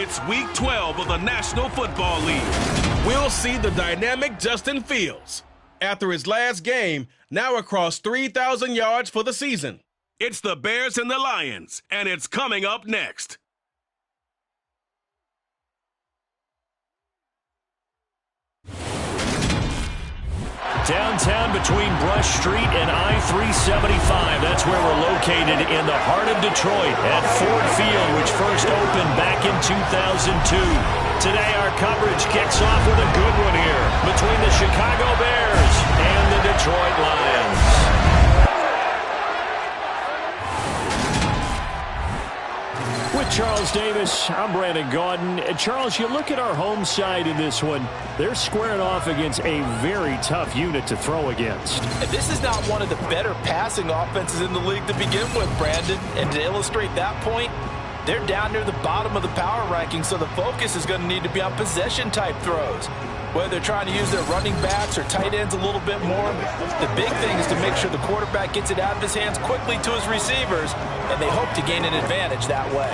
It's Week 12 of the National Football League. We'll see the dynamic Justin Fields after his last game, now across 3,000 yards for the season. It's the Bears and the Lions, and it's coming up next. Downtown between Brush Street and I-375. That's where we're located in the heart of Detroit at Ford Field, which first opened back in 2002. Today our coverage kicks off with a good one here between the Chicago Bears and the Detroit Lions. With Charles Davis, I'm Brandon Gaudin. And Charles, you look at our home side in this one, they're squaring off against a very tough unit to throw against. And this is not one of the better passing offenses in the league to begin with, Brandon. And to illustrate that point, they're down near the bottom of the power ranking, so the focus is going to need to be on possession-type throws. Whether they're trying to use their running backs or tight ends a little bit more, the big thing is to make sure the quarterback gets it out of his hands quickly to his receivers, and they hope to gain an advantage that way.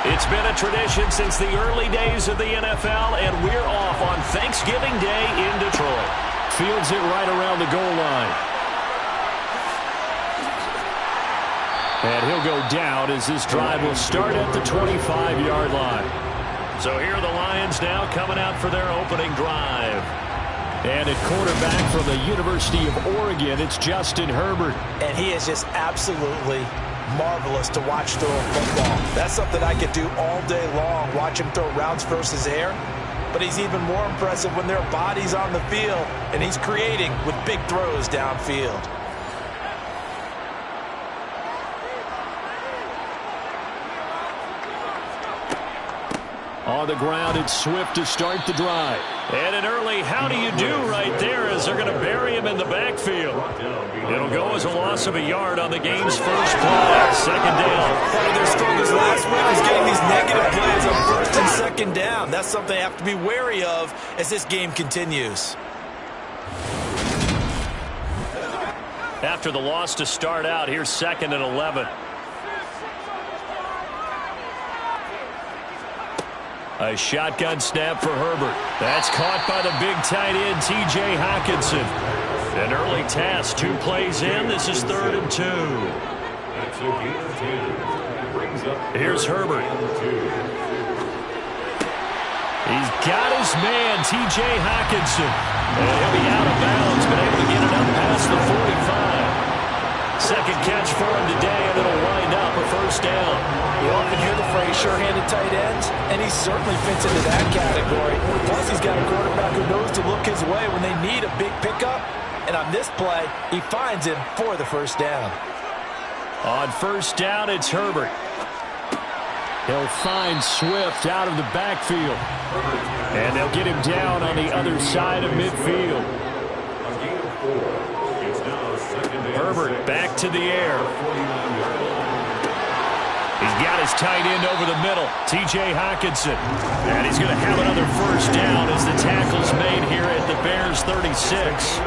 It's been a tradition since the early days of the NFL, and we're off on Thanksgiving Day in Detroit. Fields it right around the goal line. And he'll go down as this drive will start at the 25-yard line. So here are the Lions now coming out for their opening drive. And at quarterback from the University of Oregon, it's Justin Herbert. And he is just absolutely marvelous to watch throw a football. That's something I could do all day long, watch him throw routes versus air. But he's even more impressive when there are bodies on the field, and he's creating with big throws downfield. On the ground, it's Swift to start the drive. And an early how do you do right there as they're going to bury him in the backfield. It'll go as a loss of a yard on the game's first play. Second down. One of their struggles last week was getting these negative plays on first and second down. That's something they have to be wary of as this game continues. After the loss to start out, here's 2nd and 11. A shotgun snap for Herbert. That's caught by the big tight end, T.J. Hockenson. An early task, 2 plays in. This is 3rd and 2. Here's Herbert. He's got his man, T.J. Hockenson. And he'll be out of bounds, but able to get it up past the 45. Second catch for him today, and it'll wind up a first down. You often hear the phrase sure-handed tight ends, and he certainly fits into that category. Plus, he's got a quarterback who knows to look his way when they need a big pickup. And on this play, he finds him for the first down. On first down, it's Herbert. He'll find Swift out of the backfield. And they'll get him down on the other side of midfield. Herbert back to the air. He's got his tight end over the middle, T.J. Hockenson. And he's going to have another first down as the tackle's made here at the Bears' 36.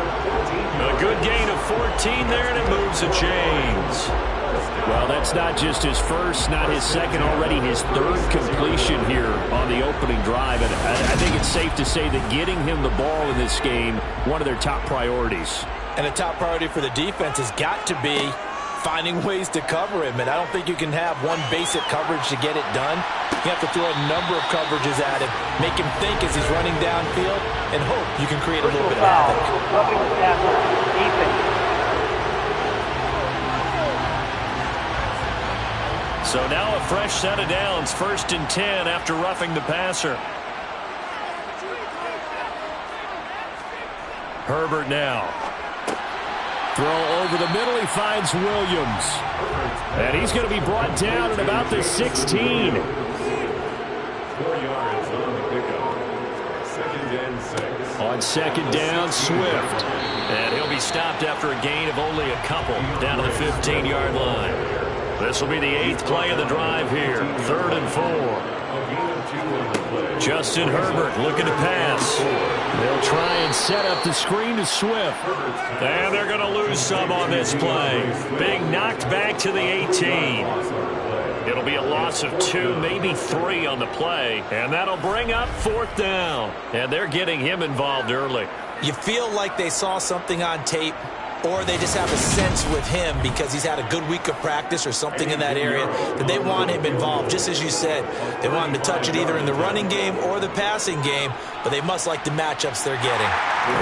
A good gain of 14 there, and it moves the chains. Well, that's not just his first, not his second, already his 3rd completion here on the opening drive. And I think it's safe to say that getting him the ball in this game, one of their top priorities. And a top priority for the defense has got to be finding ways to cover him. And I don't think you can have one basic coverage to get it done. You have to throw a number of coverages at him, make him think as he's running downfield, and hope you can create a little bit of havoc. So now a fresh set of downs, 1st and 10 after roughing the passer. Herbert now. Throw over the middle, he finds Williams. And he's going to be brought down at about the 16. 4 yards on the pickup. 2nd and 6. On second down, Swift. And he'll be stopped after a gain of only a couple down to the 15-yard line. This will be the 8th play of the drive here. 3rd and 4. Justin Herbert looking to pass. They'll try and set up the screen to Swift. And they're going to lose some on this play. Being knocked back to the 18. It'll be a loss of 2, maybe 3 on the play. And that'll bring up 4th down. And they're getting him involved early. You feel like they saw something on tape, or they just have a sense with him because he's had a good week of practice or something in that area that they want him involved. Just as you said, they want him to touch it either in the running game or the passing game, but they must like the matchups they're getting.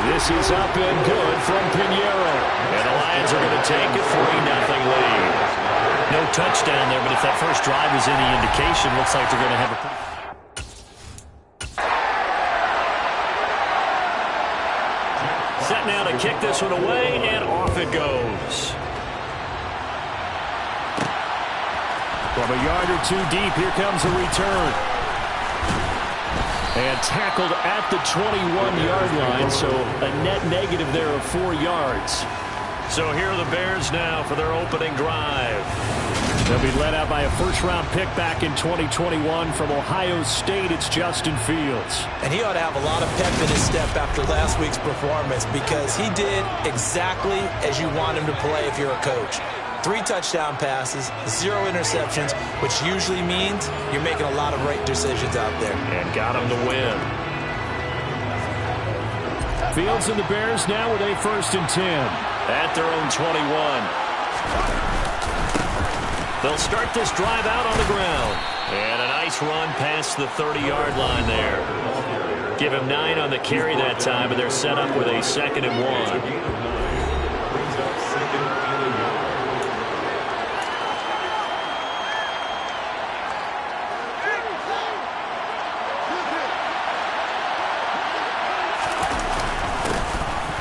This is up and good from Pinheiro. And the Lions are going to take a 3-0 lead. No touchdown there, but if that first drive was any indication, looks like they're going to have a... Set now to kick this one away, and off it goes. From a yard or 2 deep, here comes a return. And tackled at the 21-yard line, so a net negative there of 4 yards. So here are the Bears now for their opening drive. They'll be led out by a first-round pick back in 2021 from Ohio State. It's Justin Fields. And he ought to have a lot of pep in his step after last week's performance because he did exactly as you want him to play if you're a coach. 3 touchdown passes, 0 interceptions, which usually means you're making a lot of right decisions out there. And got him to win. Fields and the Bears now with a 1st and 10. At their own 21. They'll start this drive out on the ground. And a nice run past the 30-yard line there. Give him 9 on the carry that time, and they're set up with a 2nd and 1.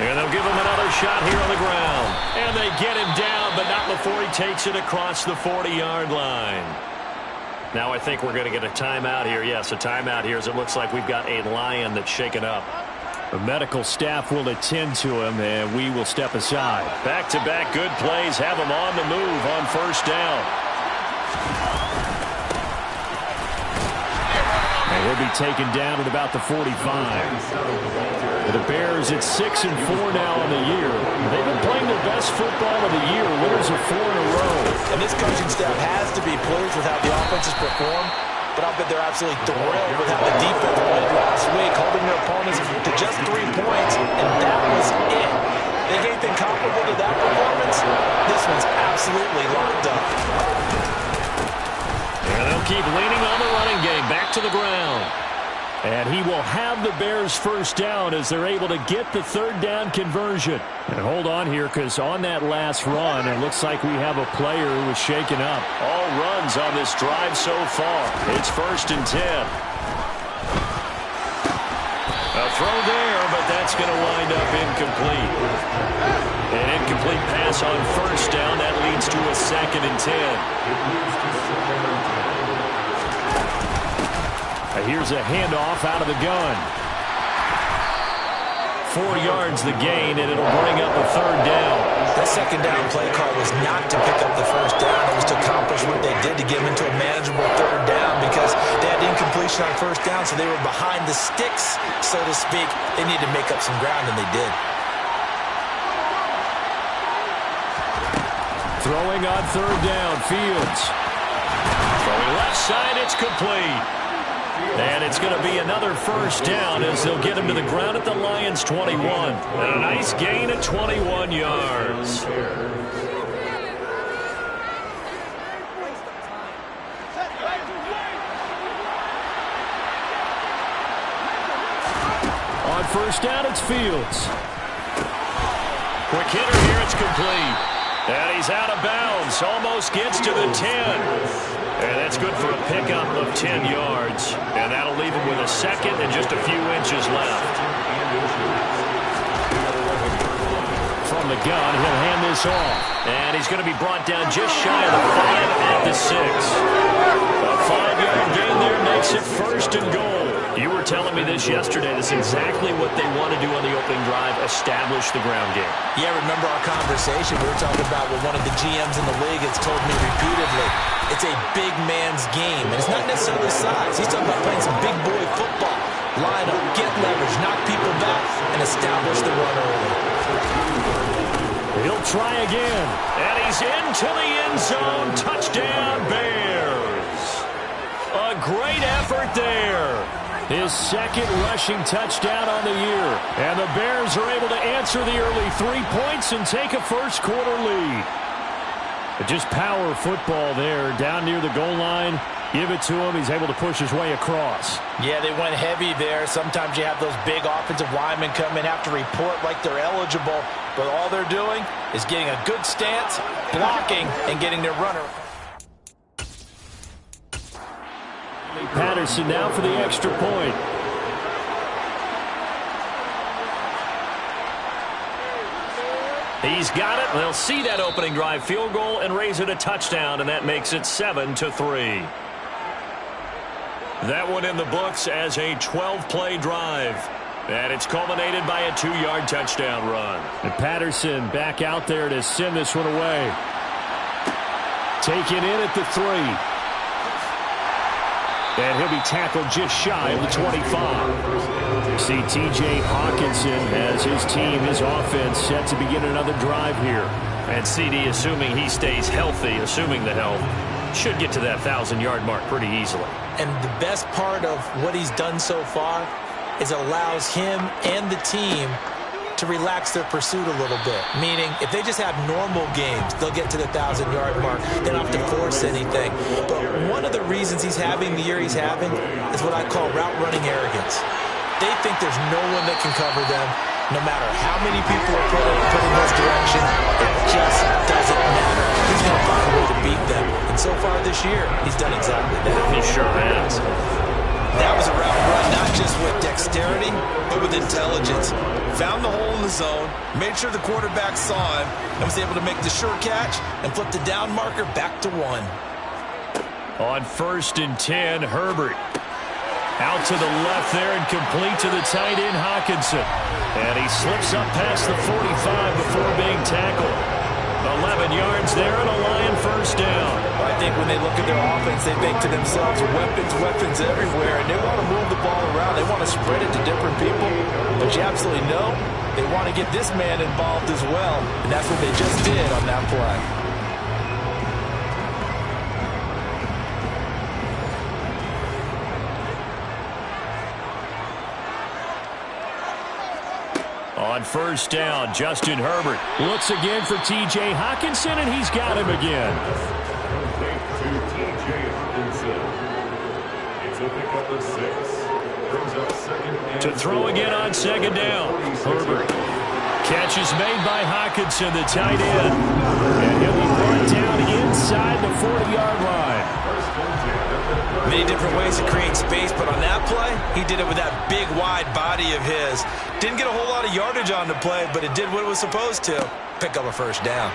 And they'll give him another shot here on the ground. And they get him down, but not before he takes it across the 40-yard line. Now I think we're going to get a timeout here. Yes, a timeout here as it looks like we've got a Lion that's shaken up. The medical staff will attend to him, and we will step aside. Back-to-back good plays have him on the move on 1st down. And he'll be taken down at about the 45. The Bears at 6 and 4 now on the year. They've been playing their best football of the year. Winners of 4 in a row. And this coaching staff has to be pleased with how the offense has performed, but I'll bet they're absolutely thrilled with how the defense played last week, holding their opponents to just 3 points, and that was it. Think anything comparable to that performance? This one's absolutely locked up. And they'll keep leaning on the running game. Back to the ground. And he will have the Bears' 1st down as they're able to get the 3rd down conversion. And hold on here, because on that last run, it looks like we have a player who was shaken up. All runs on this drive so far. It's 1st and 10. A throw there, but that's going to wind up incomplete. An incomplete pass on 1st down. That leads to a 2nd and 10. Here's a handoff out of the gun. 4 yards the gain, and it'll bring up a 3rd down. That 2nd down play call was not to pick up the 1st down. It was to accomplish what they did to get them into a manageable 3rd down because they had incompletion on 1st down, so they were behind the sticks, so to speak. They needed to make up some ground, and they did. Throwing on 3rd down, Fields. Throwing left side, it's complete. And it's going to be another 1st down as they'll get him to the ground at the Lions' 21. And a nice gain of 21 yards. On 1st down, it's Fields. Quick hitter here, it's complete. And he's out of bounds, almost gets to the 10. And that's good for a pickup of 10 yards. And that'll leave him with a 2nd and just a few inches left. From the gun, he'll hand this off. And he's going to be brought down just shy of the 5 at the 6. A 5-yard gain there makes it 1st and goal. You were telling me this yesterday. That's exactly what they want to do on the opening drive, establish the ground game. Yeah, remember our conversation? We were talking about what one of the GMs in the league has told me repeatedly. It's a big man's game, and it's not necessarily size. He's talking about playing some big boy football. Line up, get leverage, knock people back, and establish the run early. He'll try again, and he's into the end zone. Touchdown, Bears. A great effort there. His second rushing touchdown on the year. And the Bears are able to answer the early 3 points and take a first-quarter lead. But just power football there down near the goal line. Give it to him. He's able to push his way across. Yeah, they went heavy there. Sometimes you have those big offensive linemen come in, have to report like they're eligible. But all they're doing is getting a good stance, blocking, and getting their runner. Patterson now for the extra point. He's got it. They'll see that opening drive field goal and raise it a touchdown, and that makes it 7-3. That one in the books as a 12-play drive. And it's culminated by a 2-yard touchdown run. And Patterson back out there to send this one away. Taken in at the 3. And he'll be tackled just shy of the 25. See T.J. Hawkinson as his team, his offense, set to begin another drive here. And C.D., assuming he stays healthy, assuming the health, should get to that 1,000-yard mark pretty easily. And the best part of what he's done so far is allows him and the team to relax their pursuit a little bit. Meaning, if they just have normal games, they'll get to the 1,000-yard mark. They don't have to force anything. But one of the reasons he's having the year he's having is what I call route-running arrogance. They think there's no one that can cover them, no matter how many people are put in his direction. It just doesn't matter. He's going to find a way to beat them. And so far this year, he's done exactly that. He sure has. That was a route run, not just with dexterity, but with intelligence. Found the hole in the zone, made sure the quarterback saw him, and was able to make the sure catch and flip the down marker back to 1. On 1st and 10, Herbert. Out to the left there and complete to the tight end, Hawkinson. And he slips up past the 45 before being tackled. 11 yards there and a Lion first down. I think when they look at their offense, they think to themselves, weapons everywhere, and they want to move the ball around. They want to spread it to different people. But you absolutely know they want to get this man involved as well, and that's what they just did on that play. On 1st down, Justin Herbert looks again for T.J. Hawkinson, and he's got him again. To throw again on 2nd down. Herbert. Catch is made by Hawkinson, the tight end. And he'll be brought down inside the 40-yard line. Many different ways to create space, but on that play, he did it with that big, wide body of his. Didn't get a whole lot of yardage on the play, but it did what it was supposed to. Pick up a first down.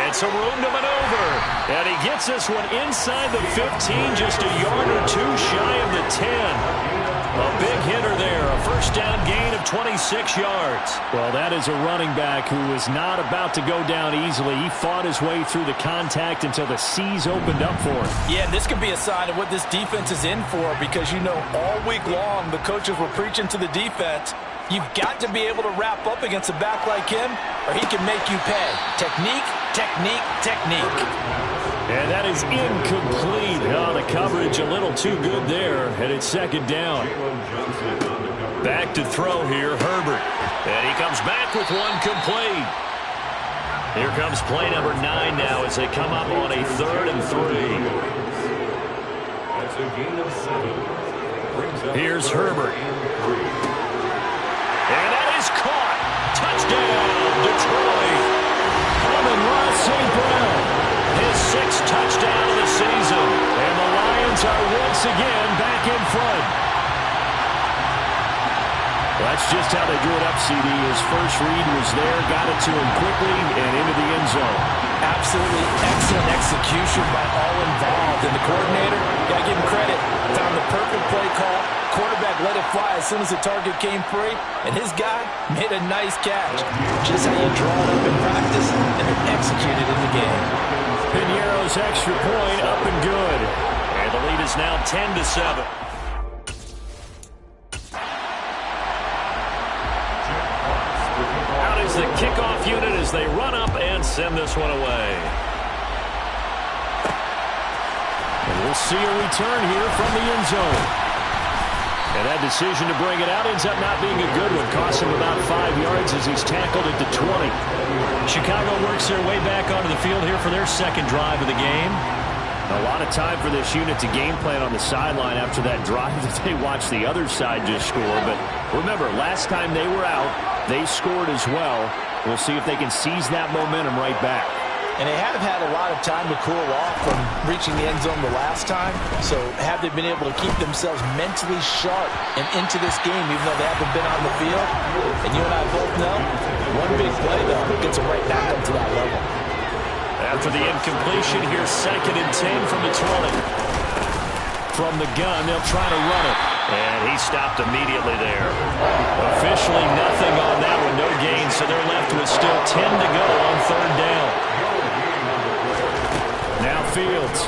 It's a room to maneuver. And he gets this one inside the 15, just a yard or two shy of the 10. A big hitter there, a first down gain of 26 yards. Well, that is a running back who was not about to go down easily. He fought his way through the contact until the seas opened up for him. Yeah, this could be a sign of what this defense is in for, because you know all week long the coaches were preaching to the defense, you've got to be able to wrap up against a back like him or he can make you pay. Technique, technique, technique. And that is incomplete. Oh, the coverage a little too good there, and it's 2nd down. Back to throw here, Herbert. And he comes back with one complete. Here comes play number 9 now as they come up on a 3rd and 3. Here's Herbert. And that is caught. Touchdown, Detroit. Amon-Ra St. Brown. His 6th touchdown of the season. And the Lions are once again back in front. That's just how they drew it up, CD. His first read was there, got it to him quickly, and into the end zone. Absolutely excellent execution by all involved. And the coordinator, got to give him credit, found the perfect play call. Quarterback let it fly as soon as the target came free, and his guy made a nice catch. Just how you draw it up in practice and then execute it in the game. Piñeiro's extra point up and good. And the lead is now 10-7. Out is the kickoff unit as they run up and send this one away. And we'll see a return here from the end zone. And that decision to bring it out ends up not being a good one. Costs him about 5 yards as he's tackled at the 20. Chicago works their way back onto the field here for their second drive of the game. A lot of time for this unit to game plan on the sideline after that drive that they watched the other side just score. But remember, last time they were out, they scored as well. We'll see if they can seize that momentum right back. And they have had a lot of time to cool off from reaching the end zone the last time. So have they been able to keep themselves mentally sharp and into this game even though they haven't been on the field? And you and I both know, one big play, though, gets them right back up to that level. After the incompletion, here's 2nd and 10 from the 20. From the gun, they'll try to run it. And he stopped immediately there. Officially nothing on that one, no gain, so they're left with still 10 to go on 3rd down. Now Fields.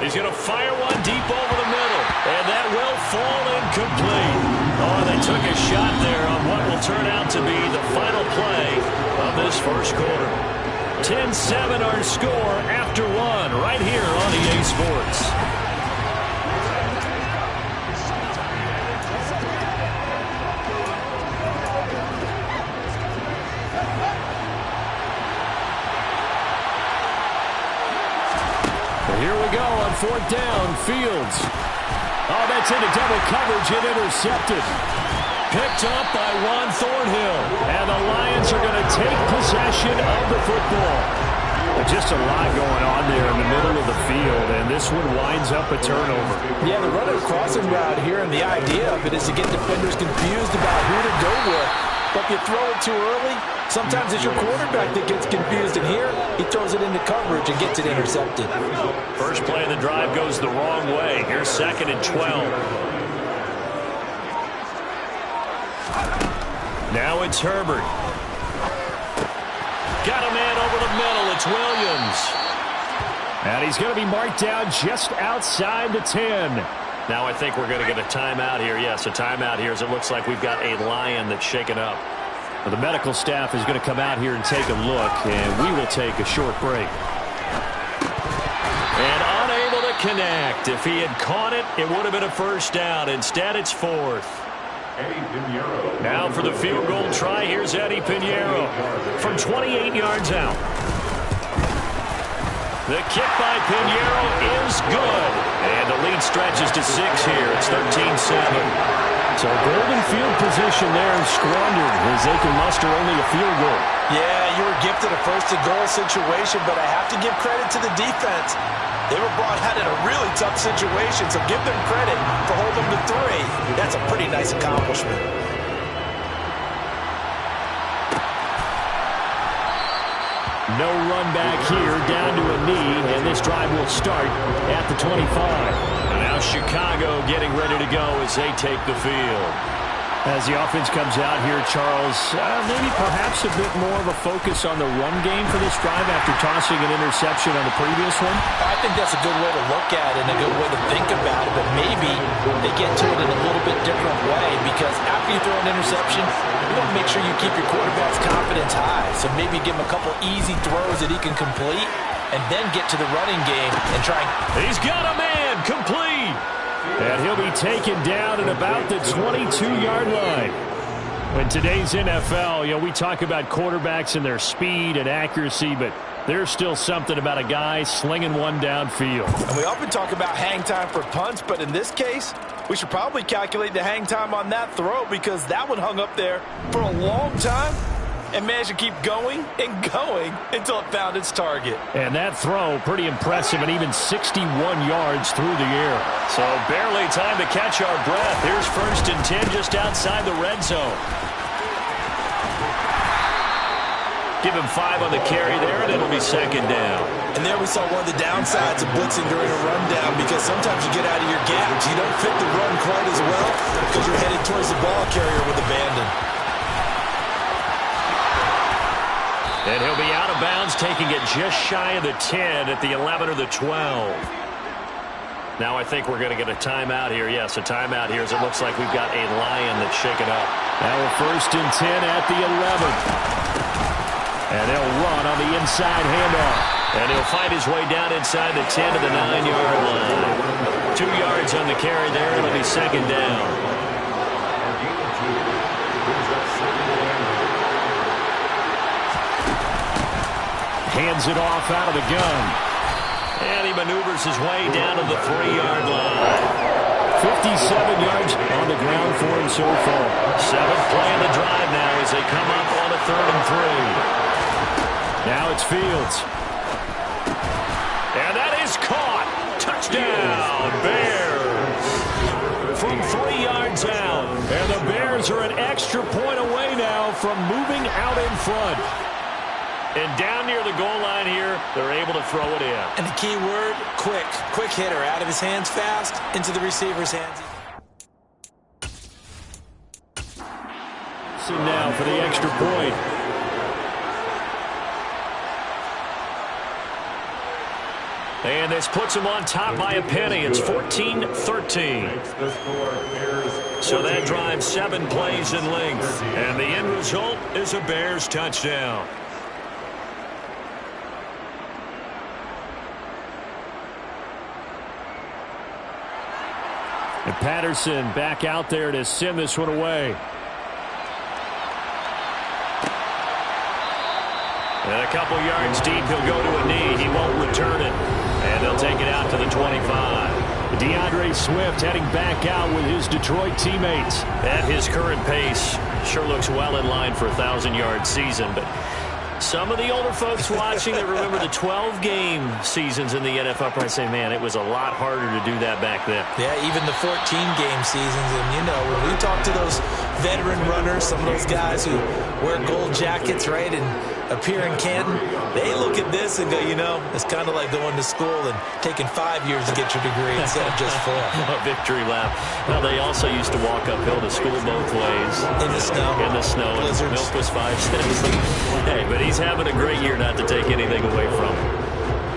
He's going to fire one deep over the middle. And that will fall incomplete. Oh, they took a shot there on what will turn out to be the final play of this first quarter. 10-7 our score after one right here on EA Sports. Here we go on 4th down. Fields. Oh, that's into double coverage and intercepted. Picked up by Juan Thornhill. And the Lions are going to take possession of the football. Just a lot going on there in the middle of the field, and this one winds up a turnover. Yeah, they're running a crossing route here, and the idea of it is to get defenders confused about who to go with. But if you throw it too early, sometimes it's your quarterback that gets confused, and here he throws it into coverage and gets it intercepted. First play of the drive goes the wrong way. Here's 2nd and 12. Now it's Herbert. Got a man over the middle. It's Williams. And he's going to be marked down just outside the 10. Now I think we're going to get a timeout here. Yes, a timeout here as it looks like we've got a Lion that's shaken up. Well, the medical staff is going to come out here and take a look, and we will take a short break. And unable to connect. If he had caught it, it would have been a first down. Instead, it's 4th. Now for the field goal try, here's Eddie Piñeiro from 28 yards out. The kick by Piñeiro is good. And the lead stretches to 6 here. It's 13-7. So golden field position there squandered as they can muster only a field goal. Yeah, you were gifted a first-and-goal situation, but I have to give credit to the defense. They were brought out in a really tough situation, so give them credit for holding them to 3. That's a pretty nice accomplishment. No run back here, down to a knee, and this drive will start at the 25. And now Chicago getting ready to go as they take the field. As the offense comes out here, Charles, maybe perhaps a bit more of a focus on the run game for this drive after tossing an interception on the previous one? I think that's a good way to look at it and a good way to think about it, but maybe they get to it in a little bit different way because after you throw an interception, you want to make sure you keep your quarterback's confidence high. So maybe give him a couple easy throws that he can complete and then get to the running game and try. He's got a man, complete. And he'll be taken down at about the 22-yard line. In today's NFL, we talk about quarterbacks and their speed and accuracy, but there's still something about a guy slinging one downfield. And we often talk about hang time for punts, but in this case, we should probably calculate the hang time on that throw because that one hung up there for a long time. and managed to keep going and going until it found its target. And that throw, pretty impressive, and even 61 yards through the air. So barely time to catch our breath. Here's 1st and 10 just outside the red zone. Give him 5 on the carry there, and it'll be 2nd down. And there we saw one of the downsides of blitzing during a rundown, because sometimes you get out of your gaps. You don't fit the run quite as well because you're headed towards the ball carrier with abandon. And he'll be out of bounds, taking it just shy of the 10 at the 11 or the 12. Now I think we're going to get a timeout here. Yes, a timeout here, as it looks like we've got a lion that's shaken up. Now a 1st and 10 at the 11. And they'll run on the inside handoff. And he'll find his way down inside the 10 to the 9-yard line. 2 yards on the carry there. It'll be 2nd down. Hands it off out of the gun. And he maneuvers his way down to the 3-yard line. 57 yards on the ground for him so far. 7th play of the drive now as they come up on a 3rd and 3. Now it's Fields. And that is caught. Touchdown, Bears. From 3 yards out. And the Bears are an extra point away now from moving out in front. And down near the goal line here, they're able to throw it in. And the key word, quick. Quick hitter, out of his hands fast, into the receiver's hands. So now for the extra point. And this puts them on top by a penny. It's 14-13. So that drives 7 plays in length. And the end result is a Bears touchdown. And Patterson back out there to send this one away. And a couple yards deep, he'll go to a knee. He won't return it. And they'll take it out to the 25. DeAndre Swift heading back out with his Detroit teammates. At his current pace, sure looks well in line for a 1,000-yard season. But some of the older folks watching that remember the 12-game seasons in the NFL probably say, man, it was a lot harder to do that back then. Yeah, even the 14-game seasons. And, you know, when we talk to those veteran runners, some of those guys who wear gold jackets, right, and appear in Canton, they look at this and go, you know, it's kind of like going to school and taking 5 years to get your degree instead of just 4. A victory lap. Well, they also used to walk uphill to school both ways. In the snow. In the snow. Blizzards. Milk was 5 cents. Hey, but he's having a great year, not to take anything away from him.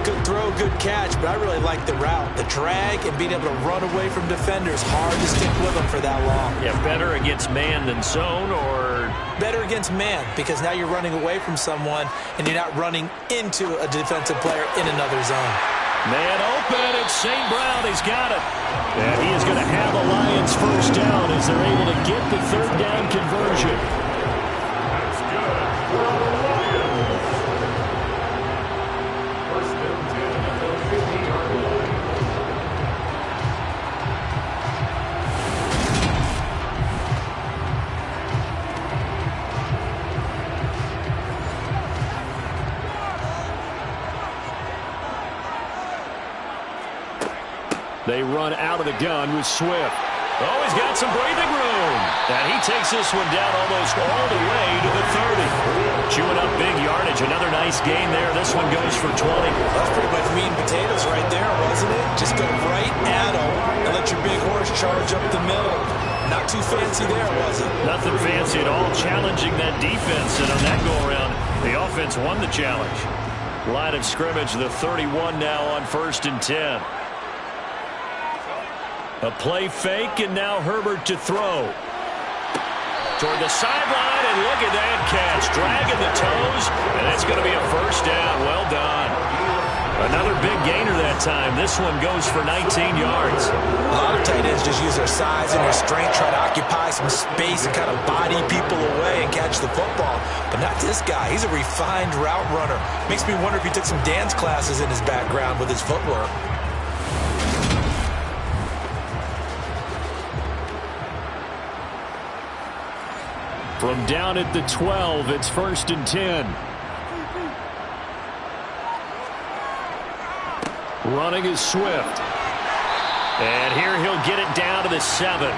Good throw, good catch, but I really like the route. The drag and being able to run away from defenders. Hard to stick with them for that long. Yeah, better against man than zone, or better against man, because now you're running away from someone and you're not running into a defensive player in another zone. Man open, it's St. Brown. He's got it. And he is going to have the Lions first down as they're able to get the 3rd down conversion. That's good. They run out of the gun with Swift. Oh, he's got some breathing room. And he takes this one down almost all the way to the 30. Chewing up big yardage. Another nice gain there. This one goes for 20. That's pretty much meat and potatoes right there, wasn't it? Just go right at him and let your big horse charge up the middle. Not too fancy there, was it? Nothing fancy at all. Challenging that defense. And on that go-around, the offense won the challenge. Line of scrimmage, the 31 now on 1st and 10. A play fake, and now Herbert to throw. Toward the sideline, and look at that catch. Dragging the toes, and it's going to be a first down. Well done. Another big gainer that time. This one goes for 19 yards. A lot of tight ends just use their size and their strength, try to occupy some space and kind of body people away and catch the football. But not this guy. He's a refined route runner. Makes me wonder if he took some dance classes in his background with his footwork. From down at the 12, it's 1st and 10. Running is Swift. And here he'll get it down to the 7.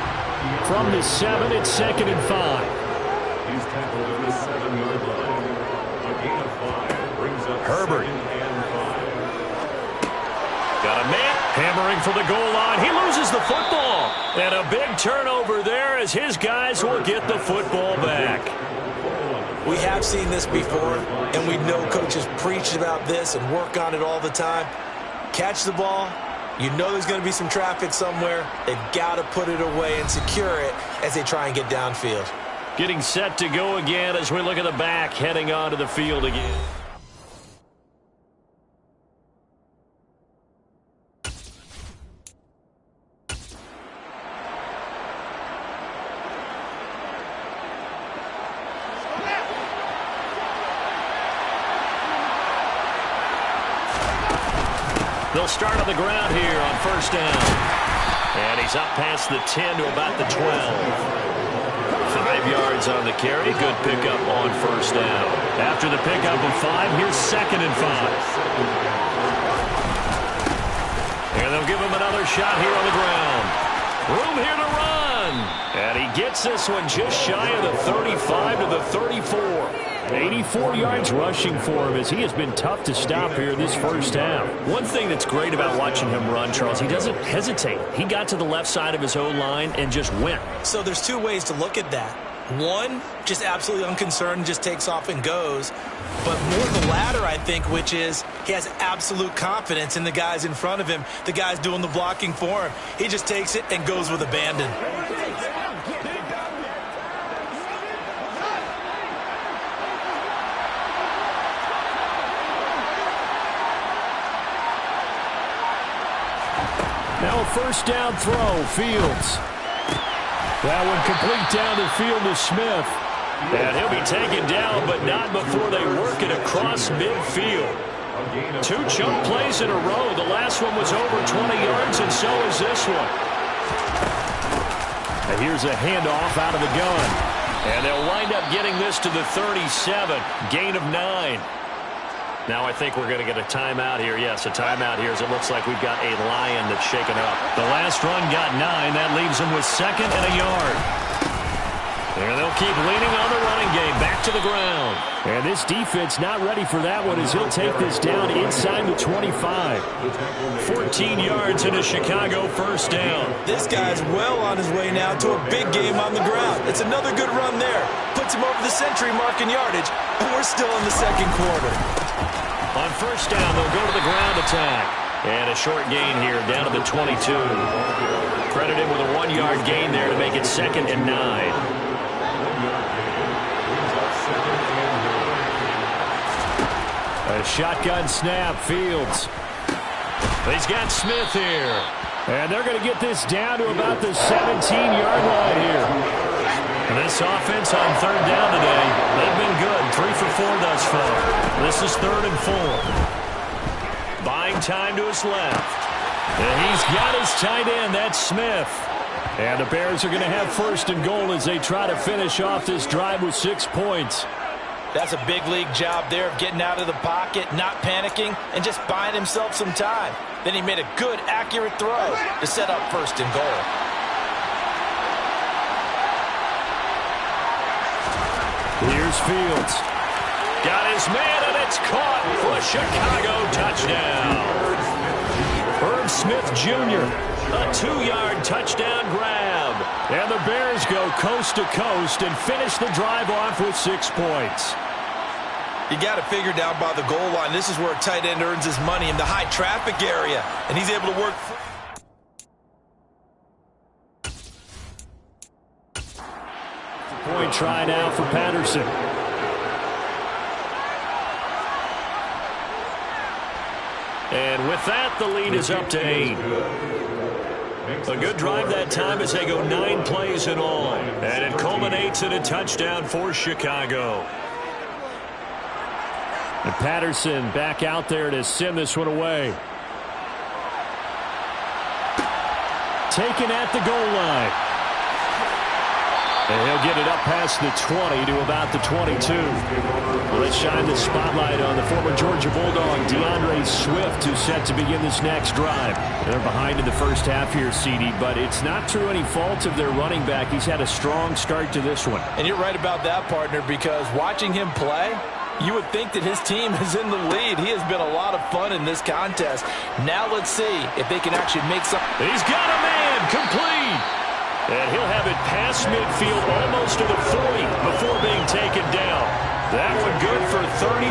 From the 7, it's 2nd and 5. He's tackled at the 7-yard line. A gain of 5 brings up Herbert. 2nd and 5. Got a man hammering for the goal line. He loses the football. And a big turnover there as his guys will get the football back. We have seen this before, and we know coaches preach about this and work on it all the time. Catch the ball. You know there's going to be some traffic somewhere. They've got to put it away and secure it as they try and get downfield. Getting set to go again as we look at the back, heading onto the field again. They'll start on the ground here on 1st down. And he's up past the 10 to about the 12. 5 yards on the carry. Good pickup on 1st down. After the pickup of 5, here's 2nd and 5. And they'll give him another shot here on the ground. Room here to run. And he gets this one just shy of the 35 to the 34. 84 yards rushing for him as he has been tough to stop here this 1st half. One thing that's great about watching him run, Charles, he doesn't hesitate. He got to the left side of his O-line and just went. So there's 2 ways to look at that. One, just absolutely unconcerned, just takes off and goes. But more the latter, I think, which is he has absolute confidence in the guys in front of him, the guys doing the blocking for him. He just takes it and goes with abandon. Now a 1st down throw, Fields. That one complete down the field to Smith. And he'll be taken down, but not before they work it across midfield. 2 chunk plays in a row. The last one was over 20 yards, and so is this one. And here's a handoff out of the gun. And they'll wind up getting this to the 37. Gain of 9. Now I think we're going to get a timeout here. Yes, a timeout here as it looks like we've got a Lion that's shaken up. The last run got 9. That leaves them with 2nd and a yard. And they'll keep leaning on the running game. Back to the ground. And this defense not ready for that one as he'll take this down inside the 25. 14 yards in a Chicago 1st down. This guy's well on his way now to a big game on the ground. It's another good run there. Puts him over the century mark in yardage. And we're still in the 2nd quarter. On 1st down, they'll go to the ground attack. And a short gain here down to the 22. Credited with a 1-yard gain there to make it 2nd and 9. A shotgun snap, Fields. He's got Smith here. And they're going to get this down to about the 17-yard line here. And this offense on 3rd down today, they've been good. 3 for 4 thus far. This is 3rd and 4. Buying time to his left. And he's got his tight end. That's Smith. And the Bears are going to have 1st and goal as they try to finish off this drive with 6 points. That's a big league job there of getting out of the pocket, not panicking, and just buying himself some time. Then he made a good, accurate throw to set up 1st and goal. Here's Fields. Got his man, and it's caught for a Chicago touchdown. Herb Smith Jr., a 2-yard touchdown grab. And the Bears go coast to coast and finish the drive off with 6 points. You got to figure down by the goal line. This is where a tight end earns his money in the high traffic area, and he's able to work. Point try now for Patterson. And with that, the lead is up to 8. A good drive that time as they go 9 plays in all. And it culminates in a touchdown for Chicago. And Patterson back out there to send this one away. Taken at the goal line. And he'll get it up past the 20 to about the 22. Well, let's shine the spotlight on the former Georgia Bulldog, DeAndre Swift, who's set to begin this next drive. They're behind in the first half here, CD, but it's not through any fault of their running back. He's had a strong start to this one. And you're right about that, partner, because watching him play, you would think that his team is in the lead. He has been a lot of fun in this contest. Now let's see if they can actually make some. He's got a man complete. And he'll have it past midfield almost to the 40 before being taken down. That one good for 37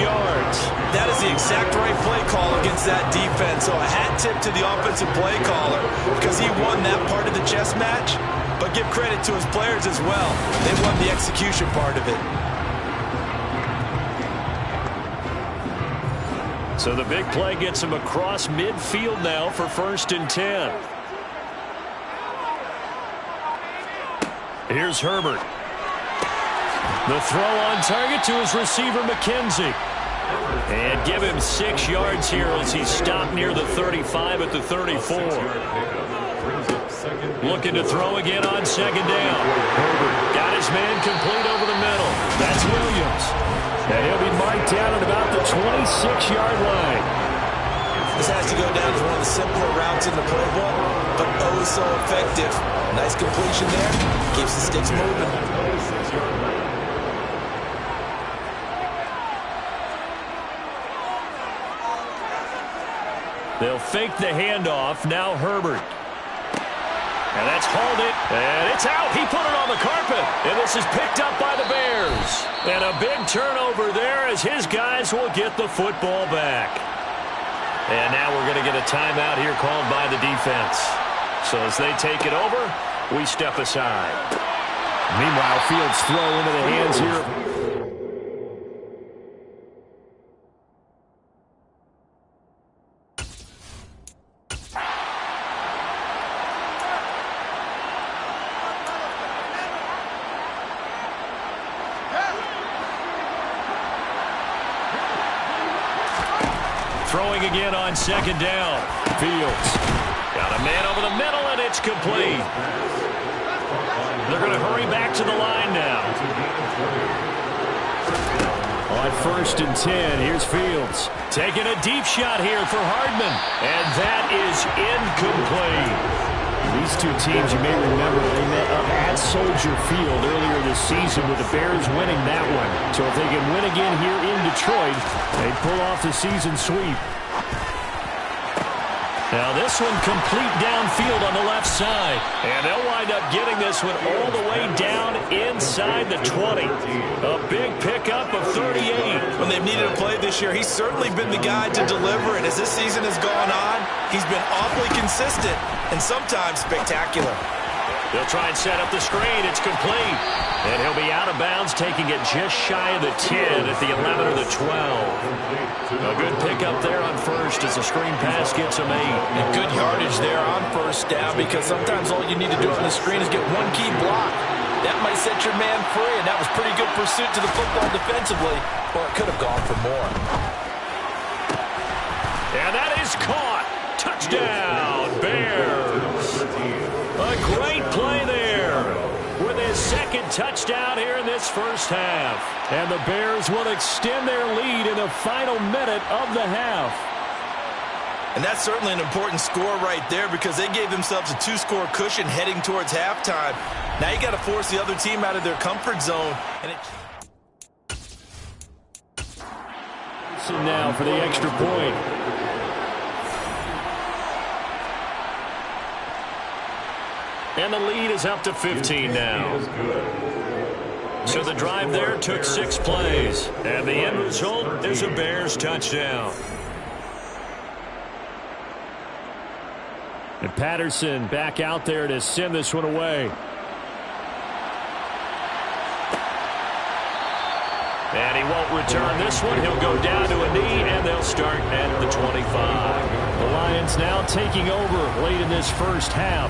yards. That is the exact right play call against that defense. So a hat tip to the offensive play caller because he won that part of the chess match. But give credit to his players as well. They won the execution part of it. So the big play gets him across midfield now for 1st and 10. Here's Herbert. The throw on target to his receiver, McKenzie. And give him 6 yards here as he's stopped near the 35 at the 34. Looking to throw again on 2nd down. Herbert got his man complete over the middle. That's Williams. And he'll be marked down at about the 26-yard line. This has to go down as one of the simpler routes in the playbook, but oh so effective. Nice completion there. Keeps the sticks moving. They'll fake the handoff. Now Herbert. And that's hauled it. And it's out. He put it on the carpet. And this is picked up by the Bears. And a big turnover there as his guys will get the football back. And now we're going to get a timeout here called by the defense. So as they take it over, we step aside. Meanwhile, Fields throw into the hands here. Throwing again on 2nd down. Fields got a man over the middle, and it's complete. They're going to hurry back to the line now. On 1st and 10, here's Fields. Taking a deep shot here for Hardman. And that is incomplete. These two teams, you may remember, they met up at Soldier Field earlier this season with the Bears winning that one. So if they can win again here in Detroit, they pull off the season sweep. Now this one complete downfield on the left side. And they'll wind up getting this one all the way down inside the 20. A big pickup of 38. When they've needed a play this year, he's certainly been the guy to deliver. And as this season has gone on, he's been awfully consistent and sometimes spectacular. They'll try and set up the screen. It's complete. And he'll be out of bounds, taking it just shy of the 10 at the 11 or the 12. A good pickup there on 1st as the screen pass gets him 8. And good yardage there on 1st down because sometimes all you need to do on the screen is get one key block. That might set your man free, and that was pretty good pursuit to the football defensively, or it could have gone for more. And that is caught. Touchdown, Bears. A great play there with his 2nd touchdown here in this first half. And the Bears will extend their lead in the final minute of the half. And that's certainly an important score right there because they gave themselves a 2-score cushion heading towards halftime. Now you got to force the other team out of their comfort zone. And now for the extra point. And the lead is up to 15 now. So the drive there took 6 plays. And the end result is a Bears touchdown. And Patterson back out there to send this one away. And he won't return this one. He'll go down to a knee, and they'll start at the 25. The Lions now taking over late in this first half.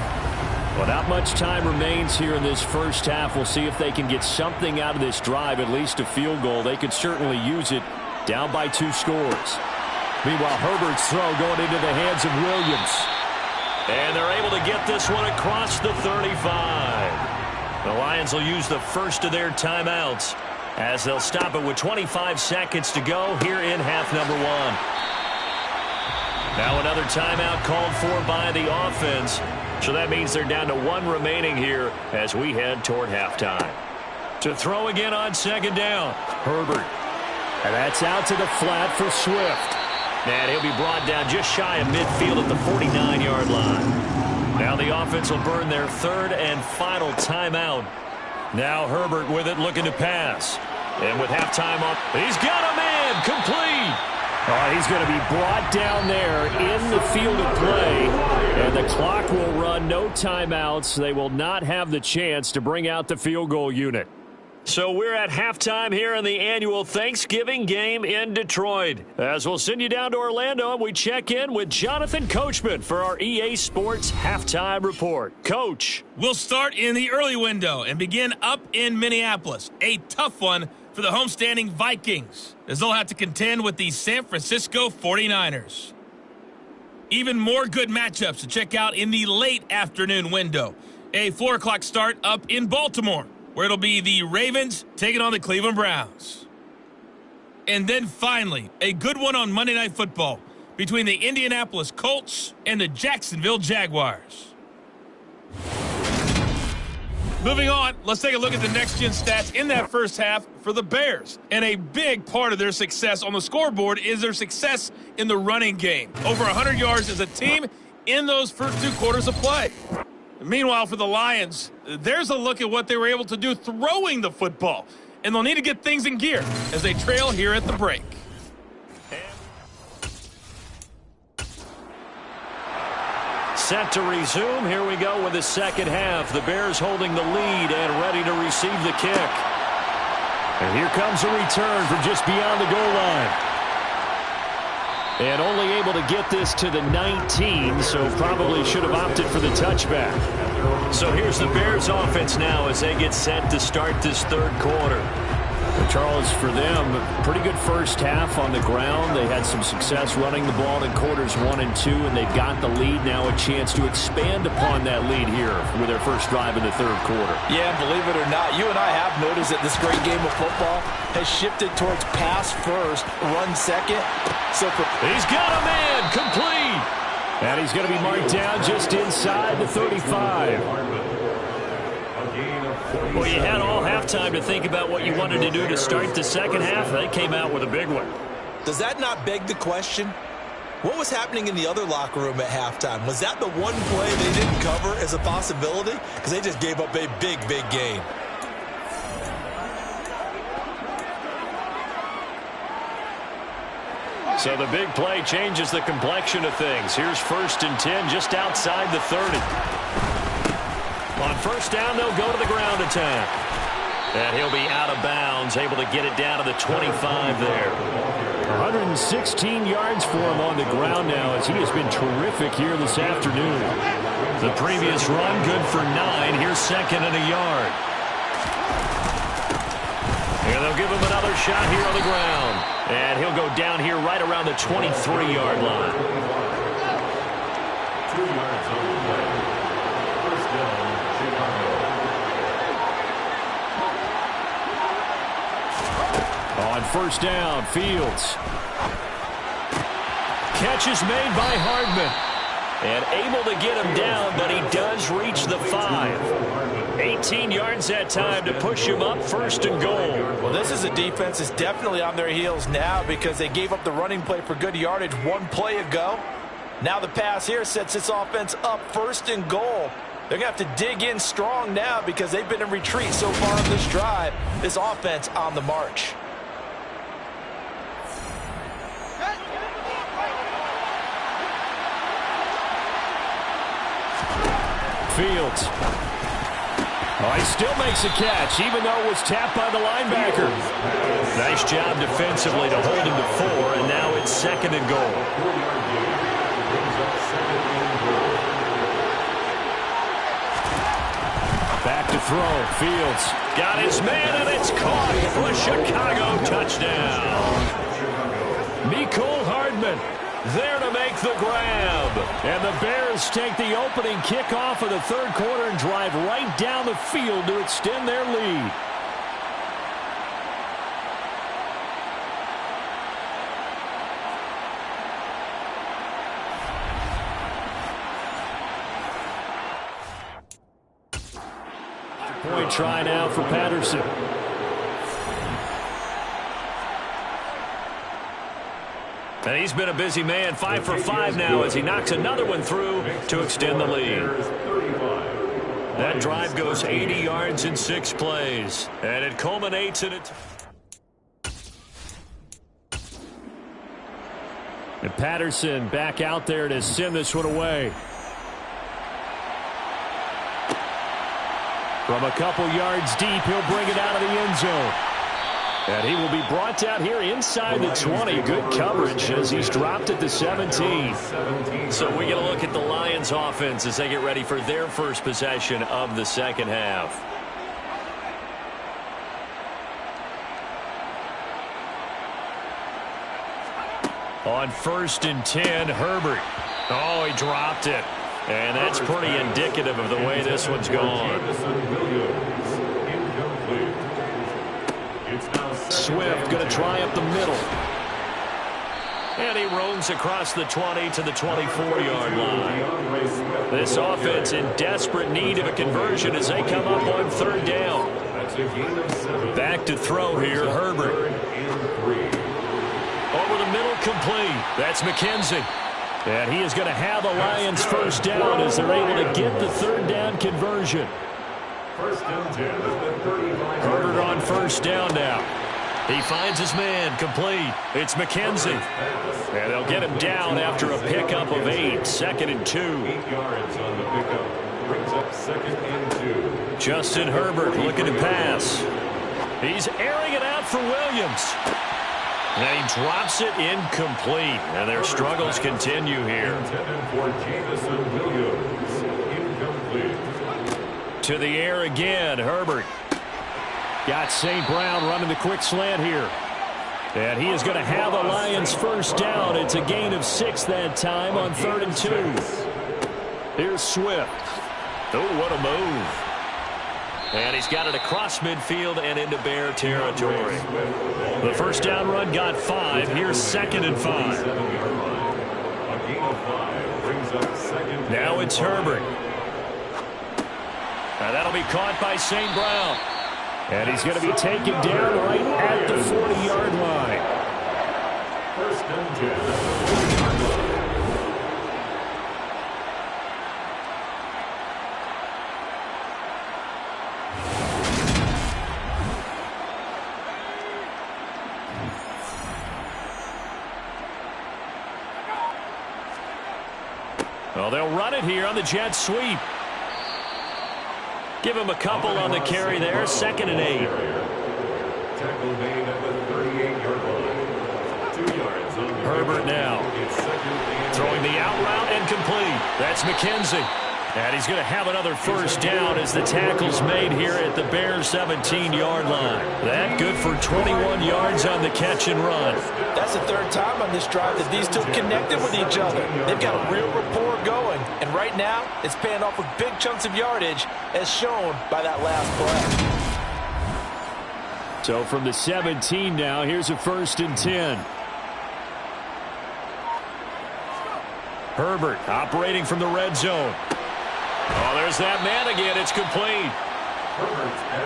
Well, not much time remains here in this first half. We'll see if they can get something out of this drive, at least a field goal. They could certainly use it, down by 2 scores. Meanwhile, Herbert's throw going into the hands of Williams. And they're able to get this one across the 35. The Lions will use the first of their timeouts as they'll stop it with 25 seconds to go here in half number 1. Now another timeout called for by the offense. So that means they're down to 1 remaining here as we head toward halftime. To throw again on second down, Herbert. And that's out to the flat for Swift. And he'll be brought down just shy of midfield at the 49-yard line. Now the offense will burn their 3rd and final timeout. Now Herbert with it, looking to pass. And with halftime up, he's got a man complete. Oh, he's going to be brought down there in the field of play. And the clock will run, no timeouts. They will not have the chance to bring out the field goal unit. So we're at halftime here in the annual Thanksgiving game in Detroit. As we'll send you down to Orlando, and we check in with Jonathan Coachman for our EA Sports Halftime Report. Coach. We'll start in the early window and begin up in Minneapolis. A tough one for the homestanding Vikings, as they'll have to contend with the San Francisco 49ers. Even more good matchups to check out in the late afternoon window. A 4 o'clock start up in Baltimore, where it'll be the Ravens taking on the Cleveland Browns. And then finally, a good one on Monday Night Football between the Indianapolis Colts and the Jacksonville Jaguars. Moving on, let's take a look at the next-gen stats in that first half for the Bears. And a big part of their success on the scoreboard is their success in the running game. Over 100 yards as a team in those first 2 quarters of play. Meanwhile, for the Lions, there's a look at what they were able to do throwing the football. And they'll need to get things in gear as they trail here at the break. Set to resume. Here we go with the second half. The Bears holding the lead and ready to receive the kick. And here comes a return from just beyond the goal line. And only able to get this to the 19, so probably should have opted for the touchback. So here's the Bears offense now as they get set to start this 3rd quarter. Charles, for them, pretty good first half on the ground. They had some success running the ball in quarters 1 and 2, and they've got the lead now, a chance to expand upon that lead here with their first drive in the 3rd quarter. Yeah, believe it or not, you and I have noticed that this great game of football has shifted towards pass first, run second. So he's got a man complete. And he's going to be marked down just inside the 35. Well, you had all halftime to think about what you wanted to do to start the second half. They came out with a big one. Does that not beg the question? What was happening in the other locker room at halftime? Was that the one play they didn't cover as a possibility? Because they just gave up a big, big gain. So the big play changes the complexion of things. Here's 1st and 10 just outside the 30. On first down, they'll go to the ground attack. And he'll be out of bounds, able to get it down to the 25 there. 116 yards for him on the ground now as he has been terrific here this afternoon. The previous run, good for 9. Here's 2nd and a yard. And they'll give him another shot here on the ground. And he'll go down here right around the 23-yard line. 2 yards on the play. First down, Chicago. On first down, Fields. Catch is made by Hardman. And able to get him down, but he does reach the 5. 18 yards that time to push him up 1st and goal. Well, this is a defense that's definitely on their heels now because they gave up the running play for good yardage 1 play ago. Now the pass here sets this offense up 1st and goal. They're going to have to dig in strong now because they've been in retreat so far on this drive. This offense on the march. Fields. Oh, he still makes a catch, even though it was tapped by the linebacker. Nice job defensively to hold him to 4, and now it's 2nd and goal. Back to throw. Fields got his man, and it's caught for a Chicago touchdown. Mecole Hardman. There to make the grab. And the Bears take the opening kickoff of the third quarter and drive right down the field to extend their lead. Point try now for Patterson. And he's been a busy man, 5 for 5 now as he knocks another one through to extend the lead. That drive goes 80 yards in 6 plays. And it culminates in it. And Patterson back out there to send this one away. From a couple yards deep, he'll bring it out of the end zone. And he will be brought out here inside the 20. Good coverage as he's dropped at the 17. So we get a look at the Lions offense as they get ready for their first possession of the second half. On 1st and 10, Herbert. Oh, he dropped it. And that's pretty indicative of the way this one's gone. Swift going to try up the middle. And he roams across the 20 to the 24-yard line. This offense in desperate need of a conversion as they come up on 3rd down. Back to throw here, Herbert. Over the middle, complete. That's McKenzie. And he is going to have the Lions first down as they're able to get the 3rd down conversion. Herbert on 1st down now. He finds his man, complete. It's McKenzie. And they'll get him down after a pickup of 8. 2nd and 2. 8 yards on the pickup. Brings up 2nd and 2. Justin Herbert looking to pass. He's airing it out for Williams. And he drops it incomplete. And their struggles continue here. To the air again, Herbert. Got St. Brown running the quick slant here. And he is going to have the Lions first down. It's a gain of 6 that time on 3rd and 2. Here's Swift. Oh, what a move. And he's got it across midfield and into Bear territory. The first down run got 5. Here's 2nd and 5. Now it's Herbert. And that'll be caught by St. Brown. And he's going to be taken down right at the 40-yard line. First and 10. Well, they'll run it here on the jet sweep. Give him a couple on the carry there. 2nd and 8. Tackle made at the 38-yard line. 2 yards on the Herbert now. Throwing the out route and complete. That's McKenzie. And he's going to have another first down as the tackle's made here at the Bears 17-yard line. That good for 21 yards on the catch and run. That's the 3rd time on this drive that these two connected with each other. They've got a real rapport going. And right now, it's paying off with big chunks of yardage as shown by that last play. So from the 17 now, here's a 1st and 10. Herbert operating from the red zone. Oh, there's that man again. It's complete.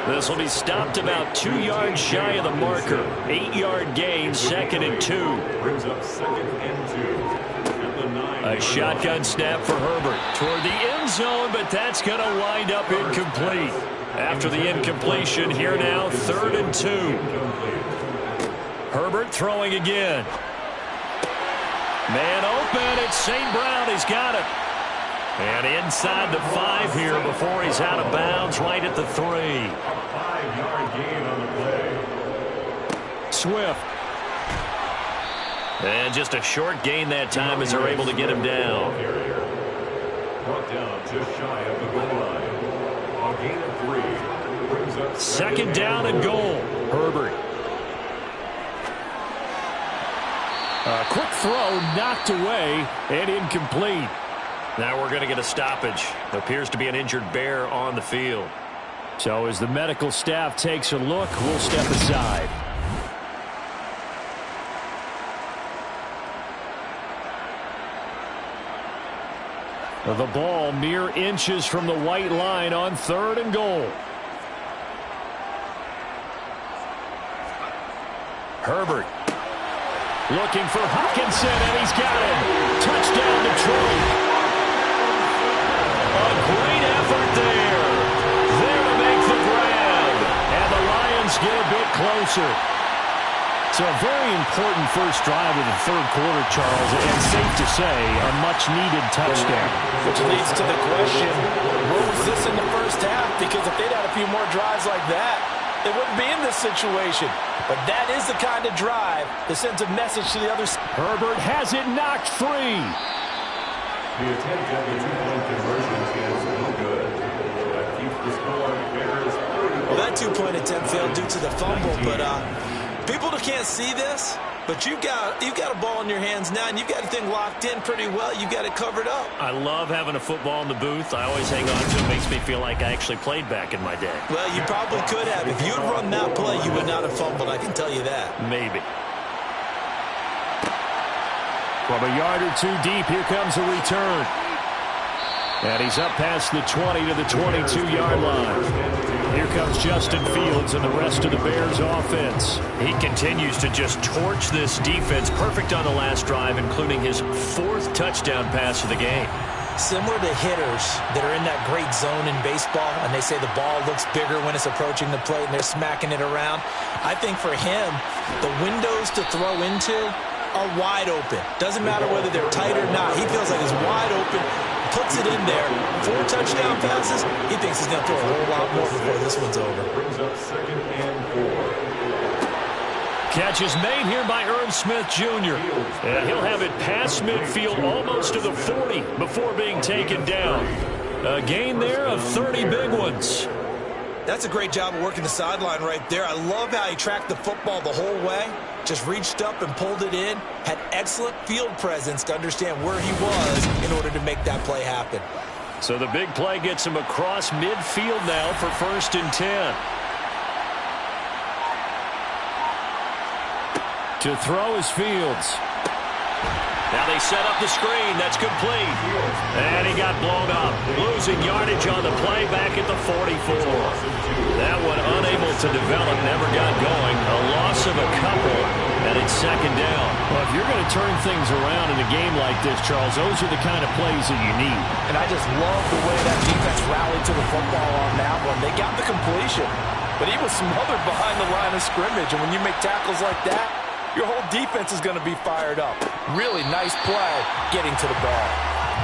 This will be stopped about 2 yards shy of the marker. 8-yard gain, 2nd and 2. Brings up 2nd and 2. A shotgun snap for Herbert toward the end zone, but that's going to wind up incomplete. After the incompletion, here now, 3rd and 2. Herbert throwing again. Man open, it's St. Brown. He's got it. And inside the 5 here before he's out of bounds, right at the 3. A 5-yard gain on the play. Swift. And just a short gain that time as they're able to get him down. Brought down just shy of the goal line. A gain of 3. Brings up 2nd down and goal. Herbert. A quick throw knocked away and incomplete. Now we're going to get a stoppage. Appears to be an injured Bear on the field. So as the medical staff takes a look, we'll step aside. The ball mere inches from the white line on 3rd and goal. Herbert looking for Hockenson, and he's got him. Touchdown, Detroit. A great effort there. There to make the grab. And the Lions get a bit closer. So a very important first drive of the 3rd quarter, Charles, and safe to say, a much-needed touchdown. Which leads to the question, where was this in the first half? Because if they'd had a few more drives like that, they wouldn't be in this situation. But that is the kind of drive that sends a message to the other side. Herbert has it knocked free. The attempt at the two-point conversion is no good. That keeps the score Bears 30. Well, that two-point attempt failed due to the fumble, but people can't see this, but you've got a ball in your hands now, and you've got the thing locked in pretty well. You've got it covered up. I love having a football in the booth. I always hang on to it. It makes me feel like I actually played back in my day. Well, you probably could have. If you had run that play, you would not have fumbled, I can tell you that. Maybe. From a yard or two deep, here comes a return. And he's up past the 20 to the 22-yard line. Here comes Justin Fields and the rest of the Bears offense. He continues to just torch this defense. Perfect on the last drive, including his 4th touchdown pass of the game. Similar to hitters that are in that great zone in baseball, and they say the ball looks bigger when it's approaching the plate and they're smacking it around. I think for him, the windows to throw into are wide open. Doesn't matter whether they're tight or not. He feels like it's wide open. Puts it in there. 4 touchdown passes. He thinks he's going to throw a whole lot more before this one's over. Brings up 2nd and 4. Catch is made here by Irv Smith Jr. And he'll have it past midfield almost to the 40 before being taken down. A gain there of 30 big ones. That's a great job of working the sideline right there. I love how he tracked the football the whole way. Just reached up and pulled it in. Had excellent field presence to understand where he was in order to make that play happen. So the big play gets him across midfield now for 1st and 10. To throw is Fields. Now they set up the screen. That's complete. And he got blown up. Losing yardage on the play back at the 44. That one unable to develop, never got going. A loss of a couple, and it's 2nd down. Well, if you're going to turn things around in a game like this, Charles, those are the kind of plays that you need. And I just love the way that defense rallied to the football on that one. They got the completion, but he was smothered behind the line of scrimmage. And when you make tackles like that, your whole defense is going to be fired up. Really nice play getting to the ball.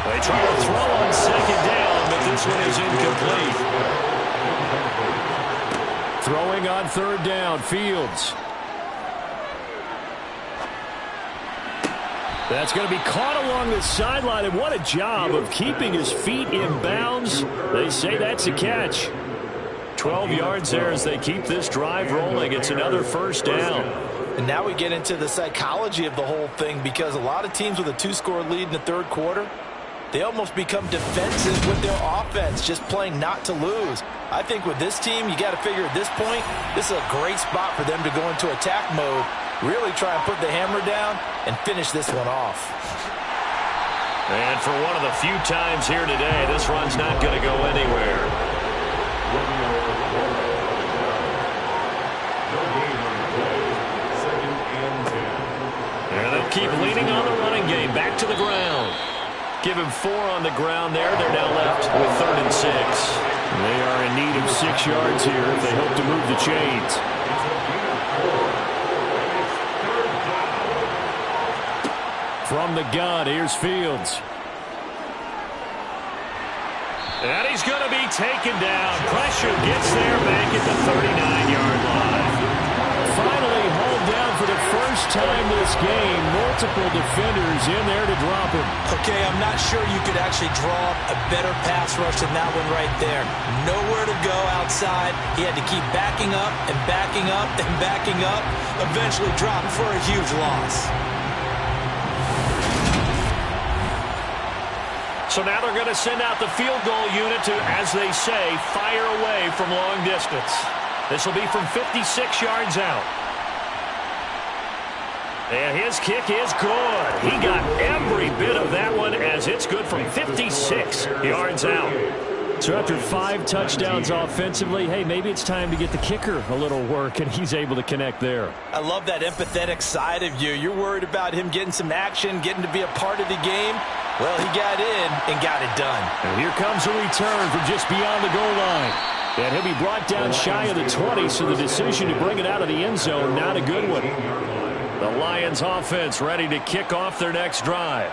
They try to throw on 2nd down, but this one is incomplete. Throwing on 3rd down, Fields. That's going to be caught along the sideline, and what a job of keeping his feet in bounds. They say that's a catch. 12 yards there as they keep this drive rolling. It's another 1st down. And now we get into the psychology of the whole thing, because a lot of teams with a 2-score lead in the 3rd quarter, they almost become defensive with their offense, just playing not to lose. I think with this team, you got to figure at this point, this is a great spot for them to go into attack mode, really try and put the hammer down and finish this one off. And for one of the few times here today, this run's not going to go anywhere. And they'll keep leaning on the running game. Back to the ground. Give him 4 on the ground there. They're now left with 3rd and 6. They are in need of 6 yards here if they hope to move the chains. From the gun, here's Fields. And he's going to be taken down. Pressure gets there back at the 39-yard line. Finally hauled down for the first time this game. Multiple defenders in there to drop him. Okay, I'm not sure you could actually draw a better pass rush than that one right there. Nowhere to go outside. He had to keep backing up and backing up and backing up. Eventually dropped for a huge loss. So now they're going to send out the field goal unit to, as they say, fire away from long distance. This will be from 56 yards out. And his kick is good. He got every bit of that one as it's good from 56 yards out. So after 5 touchdowns offensively, hey, maybe it's time to get the kicker a little work, and he's able to connect there. I love that empathetic side of you. You're worried about him getting some action, getting to be a part of the game. Well, he got in and got it done. And here comes a return from just beyond the goal line. And he'll be brought down shy of the 20, so the decision to bring it out of the end zone, not a good one. The Lions offense ready to kick off their next drive.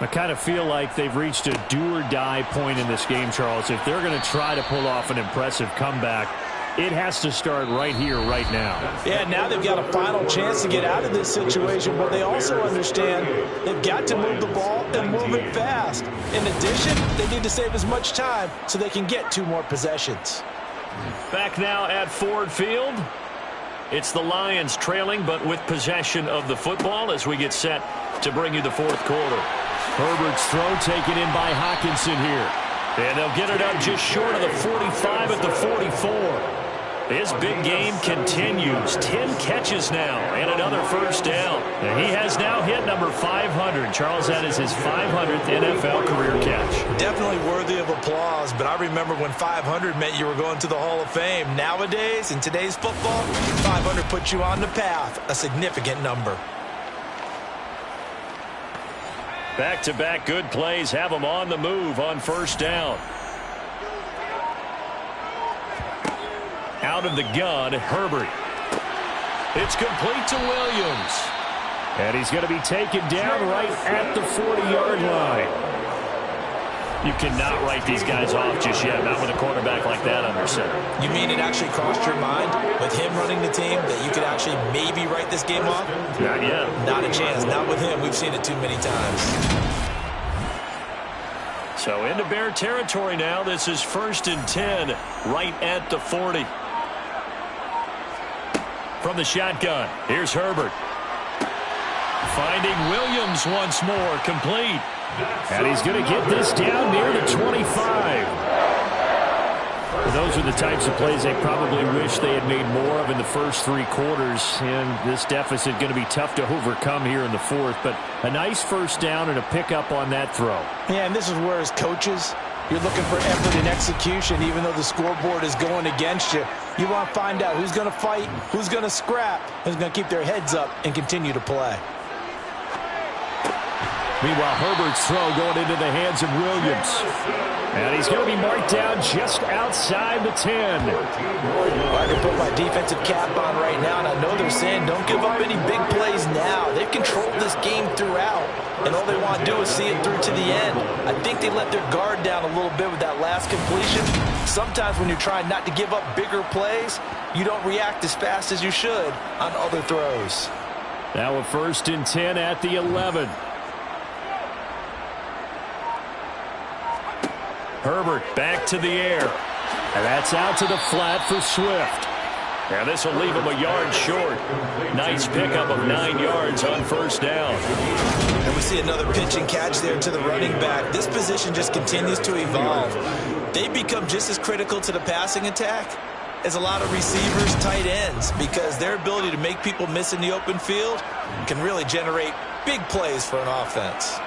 I kind of feel like they've reached a do-or-die point in this game, Charles. If they're going to try to pull off an impressive comeback, it has to start right here, right now. Yeah, now they've got a final chance to get out of this situation, but they also understand they've got to move the ball and move it fast. In addition, they need to save as much time so they can get 2 more possessions. Back now at Ford Field. It's the Lions trailing, but with possession of the football as we get set to bring you the 4th quarter. Herbert's throw taken in by Hockenson here. And they'll get it up just short of the 45 at the 44. His big game continues. 10 catches now and another first down. And he has now hit number 500. Charles, that is his 500th NFL career catch. Definitely worthy of applause, but I remember when 500 meant you were going to the Hall of Fame. Nowadays, in today's football, 500 puts you on the path, a significant number. Back-to-back good plays have them on the move on first down. Out of the gun, Herbert. It's complete to Williams. And he's going to be taken down right at the 40-yard line. You cannot write these guys off just yet, not with a quarterback like that under center. You mean it actually crossed your mind with him running the team that you could actually maybe write this game off? Not yet. Not a chance. Not with him. We've seen it too many times. So into Bear territory now. This is 1st and 10 right at the 40. From the shotgun, here's Herbert. Finding Williams once more, complete. And he's going to get this down near the 25. Those are the types of plays they probably wish they had made more of in the first 3 quarters. And this deficit going to be tough to overcome here in the 4th. But a nice first down and a pickup on that throw. Yeah, and this is where as coaches, you're looking for effort and execution even though the scoreboard is going against you. You want to find out who's going to fight, who's going to scrap, who's going to keep their heads up and continue to play. Meanwhile, Herbert's throw going into the hands of Williams. And he's going to be marked down just outside the 10. I can put my defensive cap on right now, and I know they're saying don't give up any big plays now. They've controlled this game throughout, and all they want to do is see it through to the end. I think they let their guard down a little bit with that last completion. Sometimes when you're trying not to give up bigger plays, you don't react as fast as you should on other throws. Now a 1st and 10 at the 11. Herbert back to the air. And that's out to the flat for Swift. Now this will leave him a yard short. Nice pickup of 9 yards on first down. And we see another pitch and catch there to the running back. This position just continues to evolve. They become just as critical to the passing attack as a lot of receivers, tight ends, because their ability to make people miss in the open field can really generate big plays for an offense.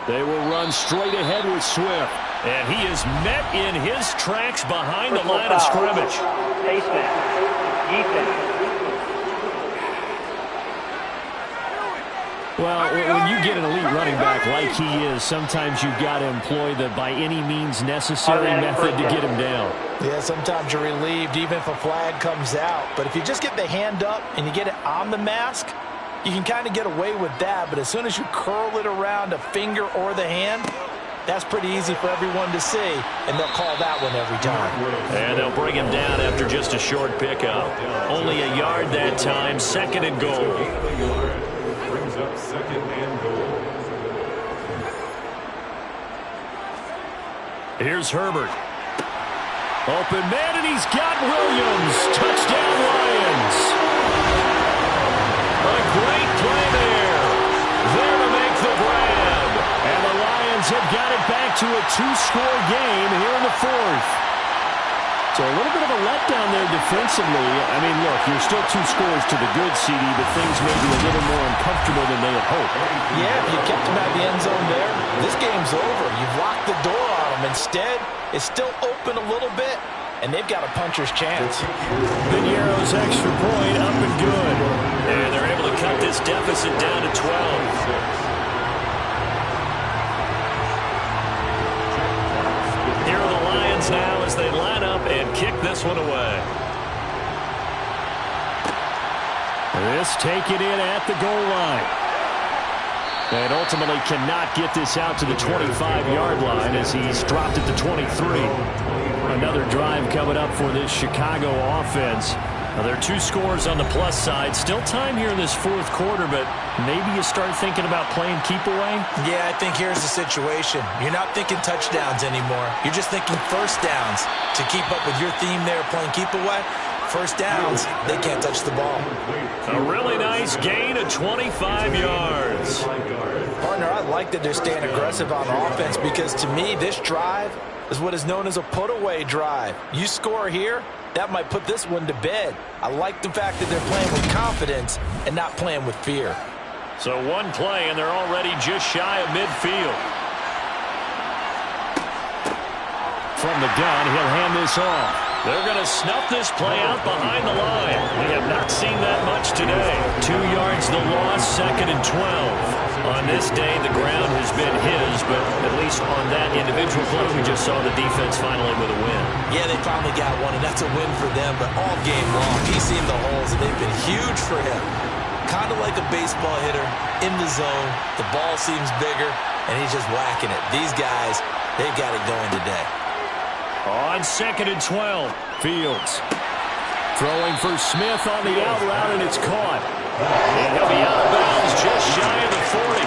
They will run straight ahead with Swift. And he is met in his tracks behind the line of scrimmage. Face mask. Defense. Well, when you get an elite running back like he is, sometimes you've got to employ the by any means necessary method to get him down. Yeah, sometimes you're relieved even if a flag comes out. But if you just get the hand up and you get it on the mask, you can kind of get away with that, but as soon as you curl it around a finger or the hand, that's pretty easy for everyone to see, and they'll call that one every time. And they'll bring him down after just a short pickup. Only a yard that time, 2nd and goal. Brings up 2nd and goal. Here's Herbert. Open man, and he's got Williams. Touchdown, Lions. A great play there. There to make Lions have got it back to a 2-score game here in the fourth. So a little bit of a letdown there defensively. I mean, look, you're still 2 scores to the good, CD, but things may be a little more uncomfortable than they had hoped. Yeah, if you kept them out of the end zone there, this game's over. You've locked the door on them. Instead, it's still open a little bit, and they've got a puncher's chance. Piñeiro's extra point up and good. And they're able to cut this deficit down to 12. Here are the Lions now as they line up and kick this one away. This taken in at the goal line. And ultimately cannot get this out to the 25-yard line as he's dropped it to 23. Another drive coming up for this Chicago offense. Now, there are 2 scores on the plus side. Still time here in this fourth quarter, but maybe you start thinking about playing keep away? Yeah, I think here's the situation. You're not thinking touchdowns anymore. You're just thinking first downs. To keep up with your theme there, playing keep away, first downs, they can't touch the ball. A really nice gain of 25 yards. Partner, I like that they're staying aggressive on offense because to me, this drive is what is known as a put-away drive. You score here, that might put this one to bed. I like the fact that they're playing with confidence and not playing with fear. So one play, and they're already just shy of midfield. From the gun, he'll hand this off. They're going to snuff this play out behind the line. We have not seen that much today. 2 yards the loss, 2nd and 12. On this day, the ground has been his, but at least on that individual play, we just saw the defense finally with a win. Yeah, they finally got one, and that's a win for them, but all game long, he's seen the holes, and they've been huge for him. Kind of like a baseball hitter in the zone. The ball seems bigger, and he's just whacking it. These guys, they've got it going today. On 2nd and 12, Fields throwing for Smith on the out route, and it's caught. And he'll be out of bounds just shy of the 40.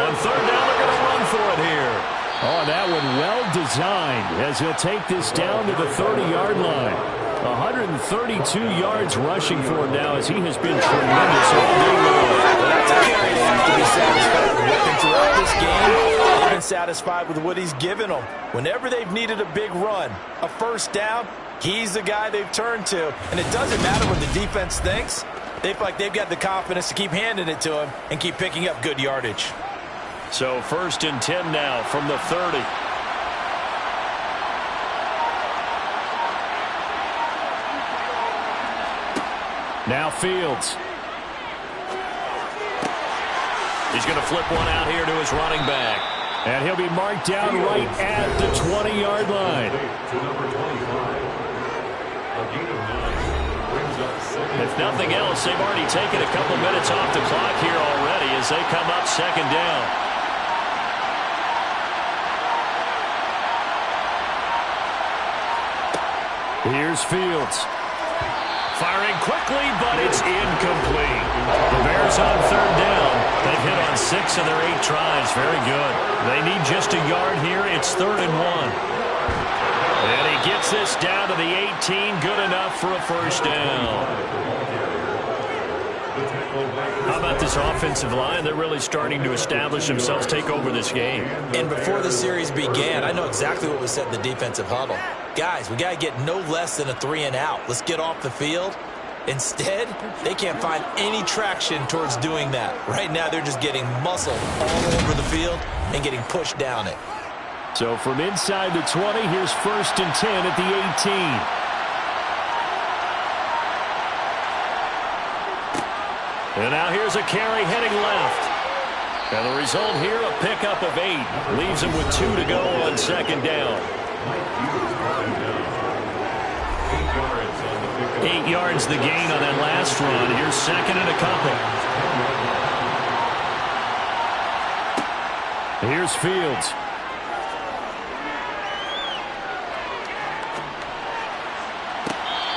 On 3rd down, they're going to run for it here. Oh, that one well designed as he'll take this down to the 30-yard line. 132 yards rushing for him now as he has been tremendous all day long. That's a carry they have to be satisfied with. And throughout this game, they've been satisfied with what he's given them. Whenever they've needed a big run, a first down, he's the guy they've turned to. And it doesn't matter what the defense thinks. They feel like they've got the confidence to keep handing it to him and keep picking up good yardage. So 1st and 10 now from the 30. Now Fields. He's going to flip one out here to his running back. And he'll be marked down right at the 20-yard line. If nothing else, they've already taken a couple minutes off the clock here already as they come up 2nd down. Here's Fields. Firing quickly, but it's incomplete. The Bears on 3rd down. They've hit on 6 of their 8 tries. Very good. They need just a yard here. It's 3rd and 1. And he gets this down to the 18. Good enough for a first down. How about this offensive line? They're really starting to establish themselves, take over this game. And before the series began, I know exactly what was said in the defensive huddle. Guys, we got to get no less than a 3-and-out. Let's get off the field. Instead, they can't find any traction towards doing that. Right now, they're just getting muscled all over the field and getting pushed down it. So from inside the 20, here's 1st and 10 at the 18. And now here's a carry heading left. And the result here, a pickup of 8. Leaves him with 2 to go on 2nd down. 8 yards the gain on that last run. Here's 2nd and a couple. Here's Fields.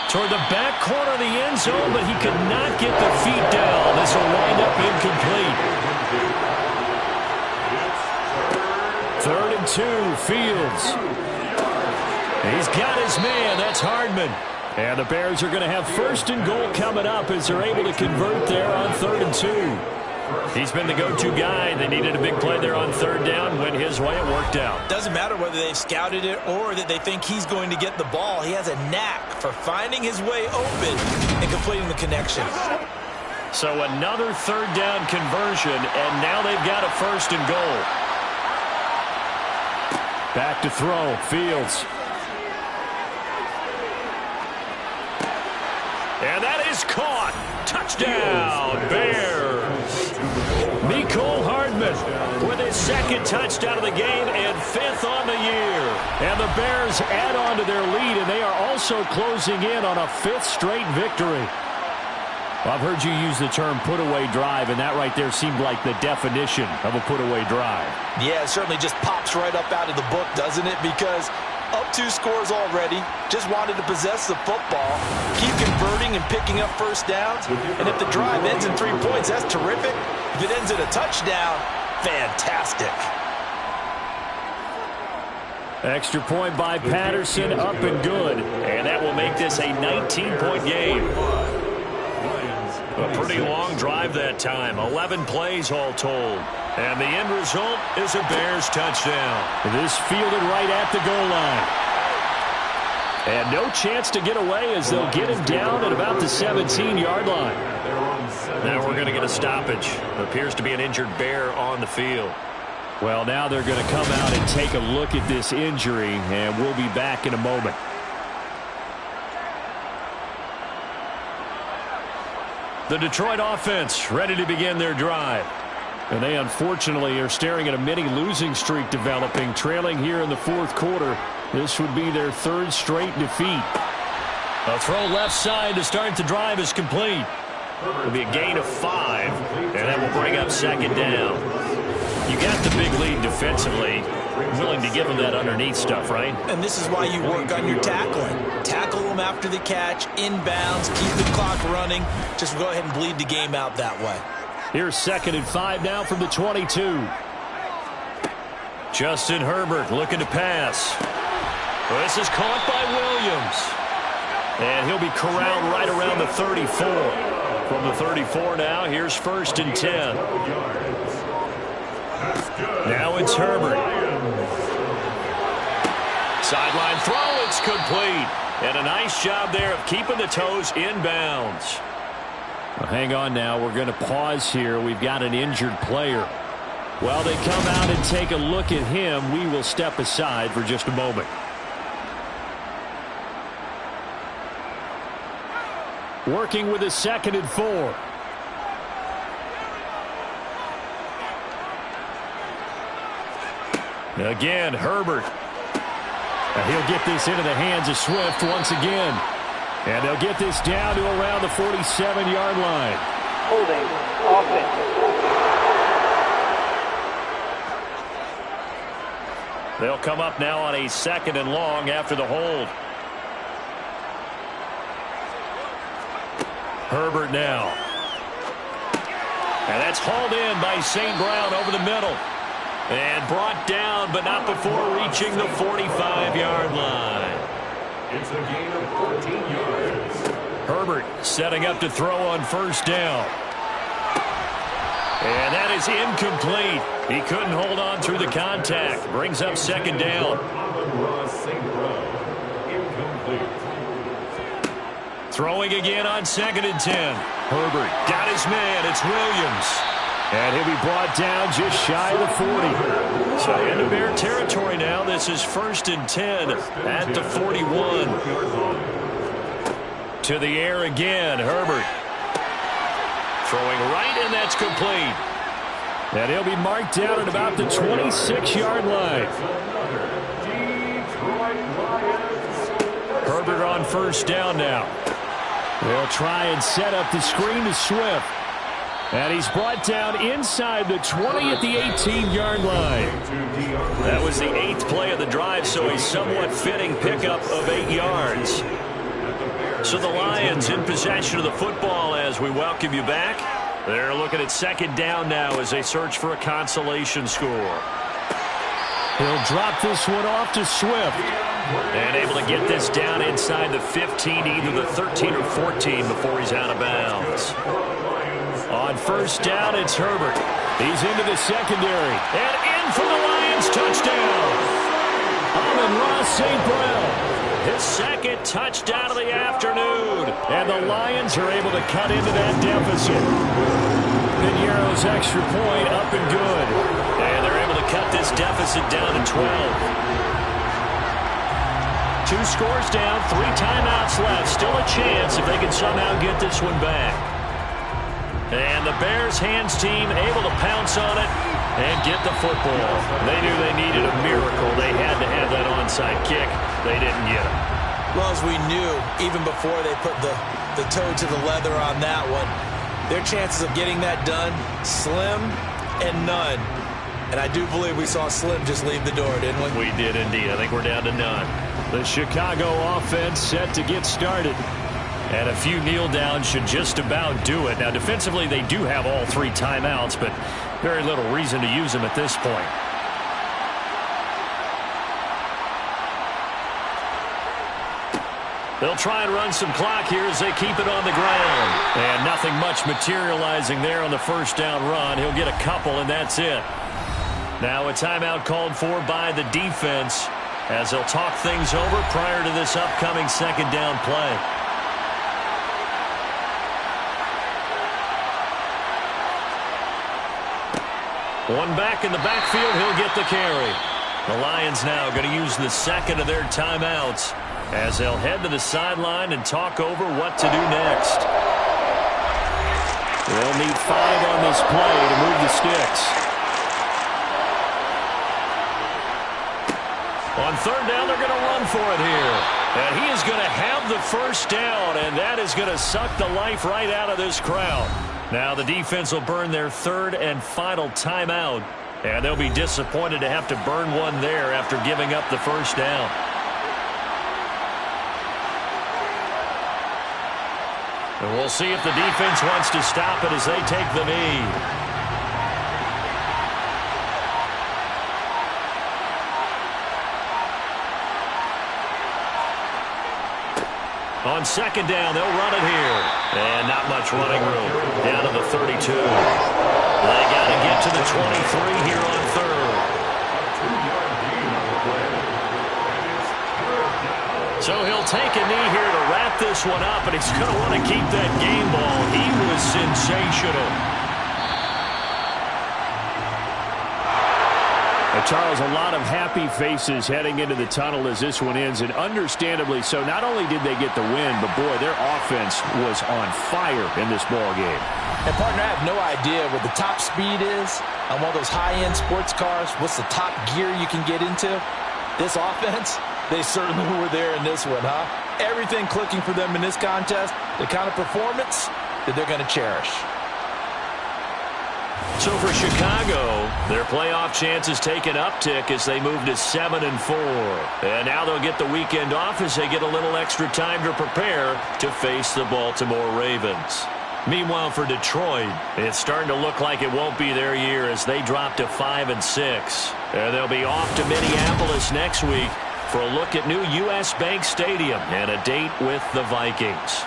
Toward the back corner of the end zone, but he could not get the feet down. This will wind up incomplete. 3rd and 2, Fields. He's got his man. That's Hardman. And the Bears are going to have 1st and goal coming up as they're able to convert there on 3rd and 2. He's been the go-to guy. They needed a big play there on third down. Went his way. It worked out. Doesn't matter whether they've scouted it or that they think he's going to get the ball. He has a knack for finding his way open and completing the connection. So another third down conversion, and now they've got a 1st and goal. Back to throw. Fields. And that is caught. Touchdown, Bears. Mecole Hardman with his 2nd touchdown of the game and 5th on the year. And the Bears add on to their lead, and they are also closing in on a 5th straight victory. I've heard you use the term put-away drive, and that right there seemed like the definition of a put-away drive. Yeah, it certainly just pops right up out of the book, doesn't it? Because up 2 scores already, just wanted to possess the football, keep converting and picking up first downs, and if the drive ends in 3 points, that's terrific. If it ends in a touchdown, fantastic. Extra point by Patterson, up and good. And that will make this a 19-point game. A pretty long drive that time. 11 plays all told. And the end result is a Bears touchdown. This fielded right at the goal line. And no chance to get away as they'll get him down at about the 17-yard line. Now we're going to get a stoppage. Appears to be an injured Bear on the field. Well, now they're going to come out and take a look at this injury, and we'll be back in a moment. The Detroit offense ready to begin their drive. And they unfortunately are staring at a mini losing streak developing, trailing here in the 4th quarter. This would be their 3rd straight defeat. A throw left side to start the drive is complete. It'll be a gain of 5, and that will bring up 2nd down. You got the big lead defensively. Willing to give them that underneath stuff, right? And this is why you work on your tackling. Tackle them after the catch, inbounds, keep the clock running. Just go ahead and bleed the game out that way. Here's 2nd and 5 now from the 22. Justin Herbert looking to pass. Well, this is caught by Williams. And he'll be corralled right around the 34. From the 34 now, here's 1st and 10. Now it's Herbert. Sideline throw, it's complete. And a nice job there of keeping the toes inbounds. Well, hang on now. We're going to pause here. We've got an injured player. While they come out and take a look at him, we will step aside for just a moment. Working with a 2nd and 4. Again, Herbert. He'll get this into the hands of Swift once again. And they'll get this down to around the 47-yard line. Holding offense. They'll come up now on a 2nd and long after the hold. Herbert now. And that's hauled in by St. Brown over the middle. And brought down, but not before reaching the 45-yard line. It's a gain of 14 yards. Herbert setting up to throw on 1st down. And that is incomplete. He couldn't hold on through the contact. Brings up 2nd down. Throwing again on 2nd and 10. Herbert got his man. It's Williams. And he'll be brought down just shy of the 40. So into Bear territory now. This is 1st and 10 at the 41. To the air again, Herbert. Throwing right, and that's complete. And he'll be marked down at about the 26-yard line. Herbert on 1st down now. They'll try and set up the screen to Swift. And he's brought down inside the 20 at the 18-yard line. That was the 8th play of the drive, so a somewhat fitting pickup of 8 yards. So the Lions in possession of the football as we welcome you back. They're looking at 2nd down now as they search for a consolation score. He'll drop this one off to Swift. And able to get this down inside the 15, either the 13 or 14 before he's out of bounds. On first down, it's Herbert. He's into the secondary. And in for the Lions touchdown. Amon-Ra St. Brown. His second touchdown of the afternoon. And the Lions are able to cut into that deficit. Piñeiro's extra point up and good. And they're able to cut this deficit down to 12. 2 scores down, 3 timeouts left. Still a chance if they can somehow get this one back. And the Bears hands team able to pounce on it and get the football. They knew they needed a miracle. They had to have that onside kick. They didn't get it. Well, as we knew, even before they put the toe to the leather on that one, their chances of getting that done, slim and none. And I do believe we saw Slim just leave the door, didn't we? We did indeed. I think we're down to none. The Chicago offense set to get started. And a few kneel downs should just about do it. Now, defensively, they do have all 3 timeouts, but very little reason to use them at this point. They'll try and run some clock here as they keep it on the ground. And nothing much materializing there on the first down run. He'll get a couple, and that's it. Now a timeout called for by the defense as they'll talk things over prior to this upcoming second down play. One back in the backfield, he'll get the carry. The Lions now going to use the second of their timeouts as they'll head to the sideline and talk over what to do next. They'll need 5 on this play to move the sticks. On third down, they're going to run for it here. And he is going to have the first down, and that is going to suck the life right out of this crowd. Now the defense will burn their third and final timeout, and they'll be disappointed to have to burn one there after giving up the first down. And we'll see if the defense wants to stop it as they take the knee. On second down, they'll run it here. And not much running room. Down to the 32. They got to get to the 23 here on third. So he'll take a knee here to wrap this one up, and he's going to want to keep that game ball. He was sensational. Charles, a lot of happy faces heading into the tunnel as this one ends, and understandably so. Not only did they get the win, but boy, their offense was on fire in this ball game. And partner, I have no idea what the top speed is on one of those high-end sports cars. What's the top gear you can get into? This offense, they certainly were there in this one, huh? Everything clicking for them in this contest, the kind of performance that they're going to cherish. So for Chicago, their playoff chances take an uptick as they move to 7-4. And now they'll get the weekend off as they get a little extra time to prepare to face the Baltimore Ravens. Meanwhile, for Detroit, it's starting to look like it won't be their year as they drop to 5-6. And they'll be off to Minneapolis next week for a look at new U.S. Bank Stadium and a date with the Vikings.